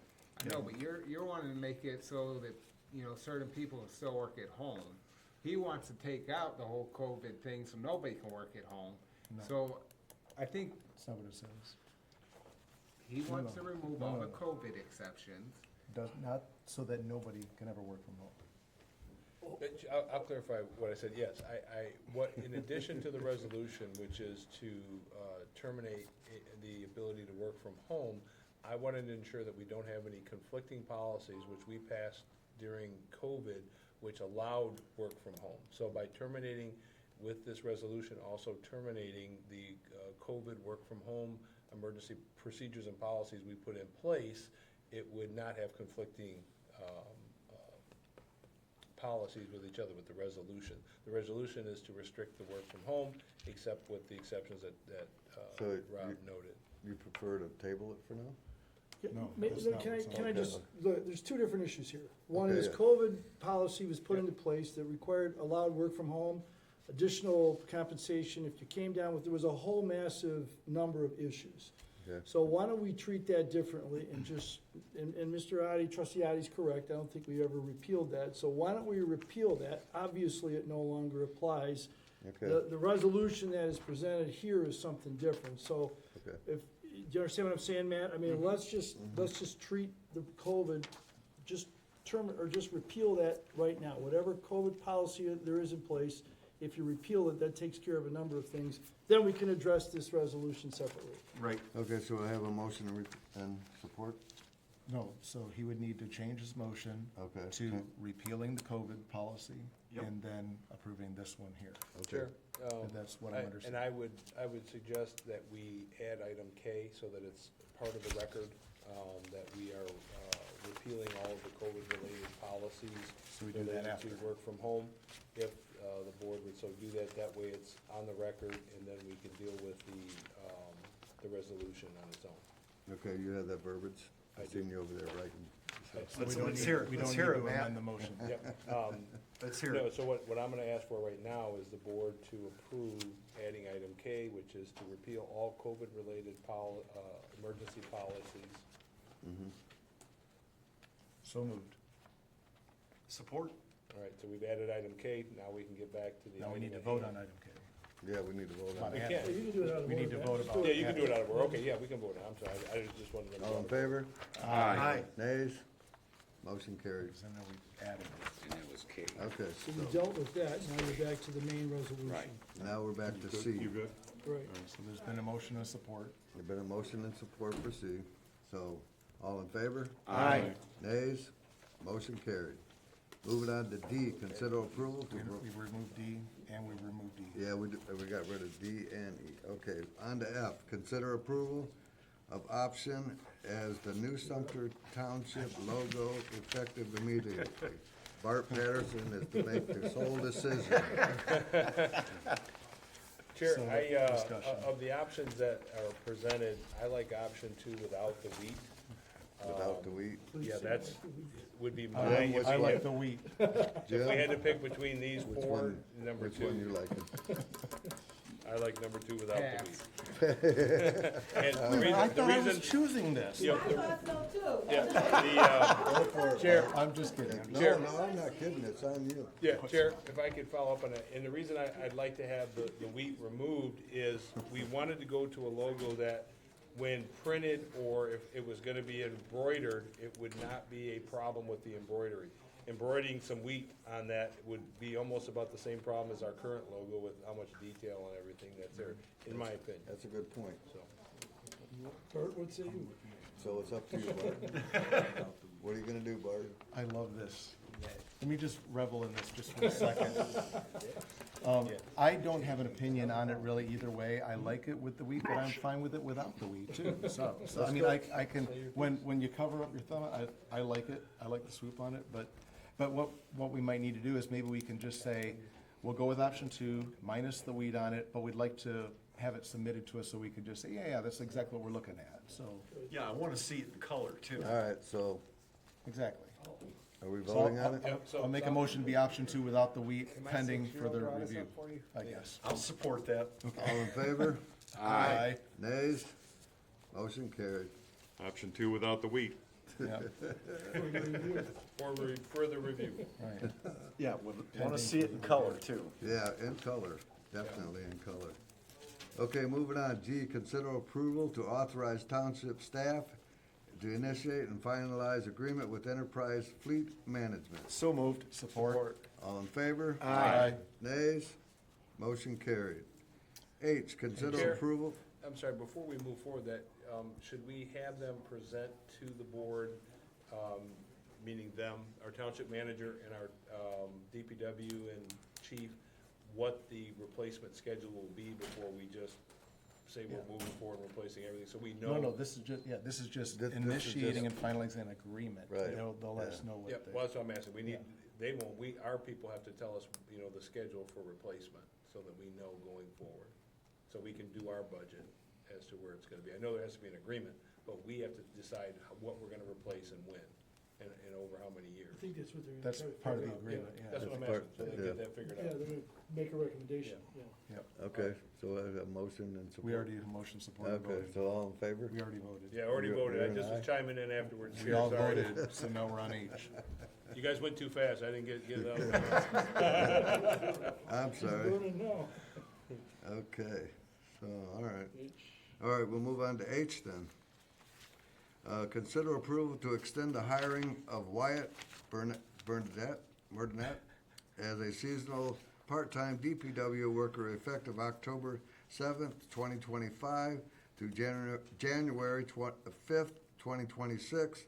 Speaker 17: I know, but you're wanting to make it so that, you know, certain people will still work at home. He wants to take out the whole COVID thing so nobody can work at home.
Speaker 10: No.
Speaker 17: So I think
Speaker 10: That's not what it says.
Speaker 17: he wants to remove all
Speaker 10: No.
Speaker 17: the COVID exceptions.
Speaker 10: Does not, so that nobody can ever work from home.
Speaker 8: I'll clarify what I said, yes, in addition to the resolution, which is to terminate the ability to work from home, I wanted to ensure that we don't have any conflicting policies, which we passed during COVID, which allowed work from home. So by terminating, with this resolution, also terminating the COVID work from home emergency procedures and policies we put in place, it would not have conflicting policies with each other with the resolution. The resolution is to restrict the work from home, except with the exceptions that
Speaker 1: So
Speaker 8: Rob noted.
Speaker 1: You prefer to table it for now?
Speaker 10: No,
Speaker 6: May-
Speaker 10: that's not
Speaker 6: Can I,
Speaker 10: what's
Speaker 6: can I
Speaker 10: on
Speaker 6: just, look, there's two different issues here. One
Speaker 1: Okay,
Speaker 6: is
Speaker 1: yeah.
Speaker 6: COVID policy was put into place that allowed work from home, additional compensation if you came down with, there was a whole massive number of issues.
Speaker 1: Okay.
Speaker 6: So why don't we treat that differently and just, and Mr. Adi, Trustee Adi's correct, I don't think we ever repealed that. So why don't we repeal that? Obviously, it no longer applies.
Speaker 1: Okay.
Speaker 6: The resolution that is presented here is something different, so
Speaker 1: Okay.
Speaker 6: if, do you understand what I'm saying, Matt? I mean, let's just treat the COVID, just just repeal that right now. Whatever COVID policy there is in place, if you repeal it, that takes care of a number of things. Then we can address this resolution separately.
Speaker 7: Right.
Speaker 1: Okay, so I have a motion and support?
Speaker 10: No, so he would need to change his motion
Speaker 1: Okay.
Speaker 10: to repealing the COVID policy
Speaker 7: Yep.
Speaker 10: and then approving this one here.
Speaker 1: Okay.
Speaker 10: And that's what I'm
Speaker 8: And
Speaker 10: understanding.
Speaker 8: I would suggest that we add item K so that it's part of the record, that we are repealing all of the COVID-related policies.
Speaker 10: So we do that
Speaker 8: related
Speaker 10: after.
Speaker 8: To work from home, if the board would so do that way it's on the record, and then we can deal with the resolution on its own.
Speaker 1: Okay, you have that verbiage?
Speaker 8: I
Speaker 1: I seen you over there writing.
Speaker 10: So we don't
Speaker 7: let's
Speaker 10: need-
Speaker 7: hear it.
Speaker 10: We
Speaker 7: Let's
Speaker 10: don't need
Speaker 7: hear
Speaker 10: to
Speaker 7: it, Matt.
Speaker 10: amend the motion.
Speaker 8: Yep.
Speaker 7: Let's hear
Speaker 8: No,
Speaker 7: it.
Speaker 8: so what I'm gonna ask for right now is the board to approve adding item K, which is to repeal all COVID-related emergency policies.
Speaker 10: So moved.
Speaker 7: Support?
Speaker 8: All right, so we've added item K, now we can get back to the.
Speaker 10: Now we
Speaker 8: item
Speaker 10: need to
Speaker 8: at
Speaker 10: vote
Speaker 8: hand.
Speaker 10: on item K.
Speaker 1: Yeah, we need to vote on
Speaker 8: We
Speaker 1: it.
Speaker 8: can.
Speaker 6: You can do it out of
Speaker 10: We
Speaker 6: order,
Speaker 10: need to
Speaker 6: Matt.
Speaker 10: vote
Speaker 6: Just
Speaker 10: about
Speaker 8: Yeah, you can do it out of order, okay, yeah, we can vote, I'm sorry, I just wanted to.
Speaker 1: All in favor?
Speaker 7: Aye.
Speaker 1: Nays? Motion carries.
Speaker 10: Because then we added it.
Speaker 11: And it was K.
Speaker 1: Okay,
Speaker 6: So we dealt with that, now we're back to the main resolution.
Speaker 11: Right.
Speaker 1: now we're back to
Speaker 16: Good?
Speaker 1: C.
Speaker 16: You good?
Speaker 6: Right.
Speaker 10: So there's been a motion of support.
Speaker 1: There's been a motion and support for C. So, all in favor?
Speaker 7: Aye.
Speaker 1: Nays? Motion carried. Moving on to D, consider approval to.
Speaker 10: We removed D and we removed E.
Speaker 1: Yeah, we got rid of D and E. Okay, on to F, consider approval of option as the new Sumpter Township logo effective immediately. Bart Patterson is to make the sole decision.
Speaker 8: Chair,
Speaker 10: So, discussion.
Speaker 8: of the options that are presented, I like option 2 without the wheat.
Speaker 1: Without the wheat.
Speaker 8: Yeah, that's, would be my.
Speaker 10: I
Speaker 8: if
Speaker 10: I
Speaker 8: we
Speaker 10: like
Speaker 8: had-
Speaker 10: the wheat.
Speaker 8: If we had to pick between these
Speaker 1: Which
Speaker 8: 4,
Speaker 1: one-
Speaker 8: number
Speaker 1: Which one you
Speaker 8: 2,
Speaker 1: liking?
Speaker 8: I like number 2 without
Speaker 17: Pass.
Speaker 8: the wheat. And the reason,
Speaker 10: I
Speaker 8: the
Speaker 10: thought I was
Speaker 8: reason,
Speaker 10: choosing this.
Speaker 8: yeah,
Speaker 13: I thought so too.
Speaker 8: yeah,
Speaker 1: Go for it.
Speaker 8: Chair,
Speaker 10: I'm just kidding.
Speaker 1: No,
Speaker 8: Chair.
Speaker 1: no, I'm not kidding, it's on you.
Speaker 8: Yeah, Chair, if I could follow up on that, and the reason I'd like to have the wheat removed is we wanted to go to a logo that when printed or if it was gonna be embroidered, it would not be a problem with the embroidery. Embroidering some wheat on that would be almost about the same problem as our current logo with how much detail and everything that's there, in my opinion,
Speaker 1: That's a good point.
Speaker 8: so.
Speaker 6: Bert, what say you?
Speaker 1: So it's up to you, Bart. What are you gonna do, Bart?
Speaker 10: I love this. Let me just revel in this just for a second. I don't have an opinion on it really either way. I like it with the wheat, but I'm fine with it without the wheat too. So I mean, I can, when you cover up your thumb, I like it. I like the swoop on it, but what we might need to do is maybe we can just say, we'll go with option 2, minus the wheat on it, but we'd like to have it submitted to us so we could just say, yeah, that's exactly what we're looking at. So,
Speaker 7: Yeah, I wanna see it in color too.
Speaker 1: All right, so
Speaker 10: exactly.
Speaker 1: are we
Speaker 10: So
Speaker 1: voting on it?
Speaker 10: I'll make a motion to be option 2 without the wheat pending further review, I guess.
Speaker 7: I'll support that.
Speaker 1: All in favor?
Speaker 10: Aye.
Speaker 1: Nays? Motion carried.
Speaker 16: Option 2 without the wheat.
Speaker 10: Yeah,
Speaker 8: For further review.
Speaker 10: right.
Speaker 7: Yeah, wanna see it in color too.
Speaker 1: Yeah, in color, definitely in color. Okay, moving on, G, consider approval to authorize township staff to initiate and finalize agreement with Enterprise Fleet Management.
Speaker 7: So moved.
Speaker 10: Support.
Speaker 1: All in favor?
Speaker 10: Aye.
Speaker 1: Nays? Motion carried. H, consider
Speaker 8: Chair.
Speaker 1: approval,
Speaker 8: I'm sorry, before we move forward, that, should we have them present to the board, meaning them, our township manager and our, DPW and chief, what the replacement schedule will be before we just say we're moving forward and replacing everything, so we know?
Speaker 10: No, this is just, yeah, this is just
Speaker 1: This is
Speaker 10: initiating
Speaker 1: just-
Speaker 10: and finalizing an agreement.
Speaker 1: Right,
Speaker 10: They'll let us
Speaker 1: yeah.
Speaker 10: know what
Speaker 8: Yep,
Speaker 10: they.
Speaker 8: well, that's what I'm asking, we need, they won't, our people have to tell us, the schedule for replacement, so that we know going forward. So we can do our budget as to where it's gonna be. I know there has to be an agreement, but we have to decide what we're gonna replace and when, and over how many years.
Speaker 6: I think that's what they're.
Speaker 10: That's
Speaker 6: trying to
Speaker 10: part of the
Speaker 6: figure out.
Speaker 10: agreement, yeah.
Speaker 8: That's what I'm
Speaker 1: That's
Speaker 8: asking, so they
Speaker 1: part-
Speaker 8: get that figured
Speaker 6: Yeah,
Speaker 8: out.
Speaker 6: they're gonna make a recommendation, yeah.
Speaker 1: okay, so I have a motion and support.
Speaker 10: We already have a motion supported.
Speaker 1: Okay, so all in favor?
Speaker 10: We already voted.
Speaker 8: Yeah, I already
Speaker 1: You're-
Speaker 8: voted, I
Speaker 1: you're
Speaker 8: just
Speaker 1: an
Speaker 8: was
Speaker 1: aye?
Speaker 8: chiming in afterwards.
Speaker 10: We
Speaker 8: Chair,
Speaker 10: all
Speaker 8: sorry.
Speaker 10: voted, so now we're on H.
Speaker 8: You guys went too fast, I didn't get it out.
Speaker 1: I'm sorry.
Speaker 6: Burning now.
Speaker 1: Okay, so, all right. All right, we'll move on to H then. Consider approval to extend the hiring of Wyatt Bernadette as a seasonal part-time DPW worker effective October 7th, 2025 through January 5th, 2026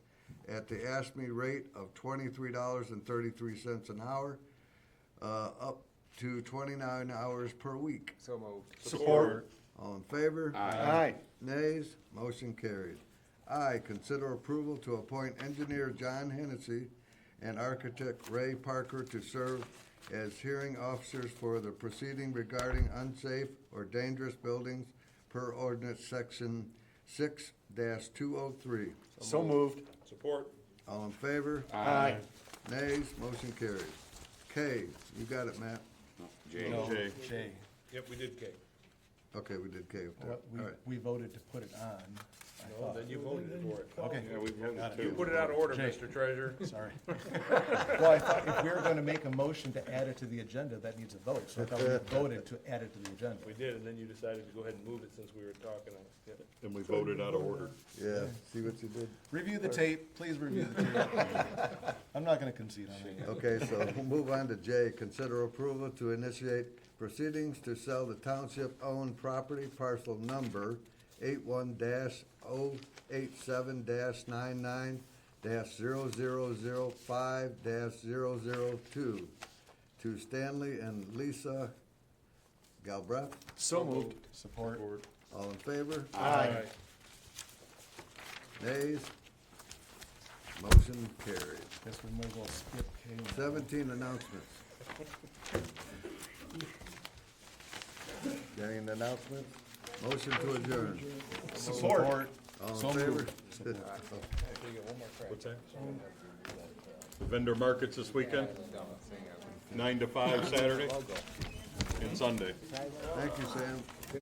Speaker 1: at the ASME rate of $23.33 an hour, up to 29 hours per week.
Speaker 17: So moved.
Speaker 7: Support.
Speaker 1: All in favor?
Speaker 7: Aye.
Speaker 1: Nays? Motion carried. I, consider approval to appoint engineer John Hennessy and architect Ray Parker to serve as hearing officers for the proceeding regarding unsafe or dangerous buildings per ordinance section 6-203.
Speaker 7: So moved.
Speaker 8: Support.
Speaker 1: All in favor?
Speaker 7: Aye.
Speaker 1: Nays? Motion carried. K, you got it, Matt?
Speaker 10: No,
Speaker 16: J.
Speaker 10: J.
Speaker 8: Yep, we did K.
Speaker 1: Okay, we did K up there.
Speaker 10: Well,
Speaker 1: All right.
Speaker 10: we voted to put it on. I
Speaker 8: No,
Speaker 10: thought.
Speaker 8: then you voted for it.
Speaker 10: Okay.
Speaker 16: Yeah, we voted
Speaker 10: Got it.
Speaker 16: too.
Speaker 8: You put it out of order,
Speaker 10: Jay.
Speaker 8: Mr. Treasurer.
Speaker 10: Sorry. Well, I thought if we were gonna make a motion to add it to the agenda, that needs a vote, so I thought we voted to add it to the agenda.
Speaker 8: We did, and then you decided to go ahead and move it since we were talking on it. Yep.
Speaker 16: And we voted out of order.
Speaker 1: Yeah, see what you did?
Speaker 10: Review the tape, please review the tape. I'm not gonna concede on that.
Speaker 1: Okay, so we'll move on to J. Consider approval to initiate proceedings to sell the township-owned property parcel number 81-087-99-0005-002 to Stanley and Lisa Galbraith.
Speaker 7: So moved.
Speaker 10: Support.
Speaker 1: All in favor?
Speaker 8: Aye.
Speaker 1: Nays? Motion carried.
Speaker 10: Guess we might as well skip K. now.
Speaker 1: 17 announcements. Any announcements? Motion to adjourn.
Speaker 7: Support.
Speaker 1: All in favor?
Speaker 8: What's that?
Speaker 16: The vendor markets this weekend, 9 to 5 Saturday and Sunday.
Speaker 1: Thank you, Sam.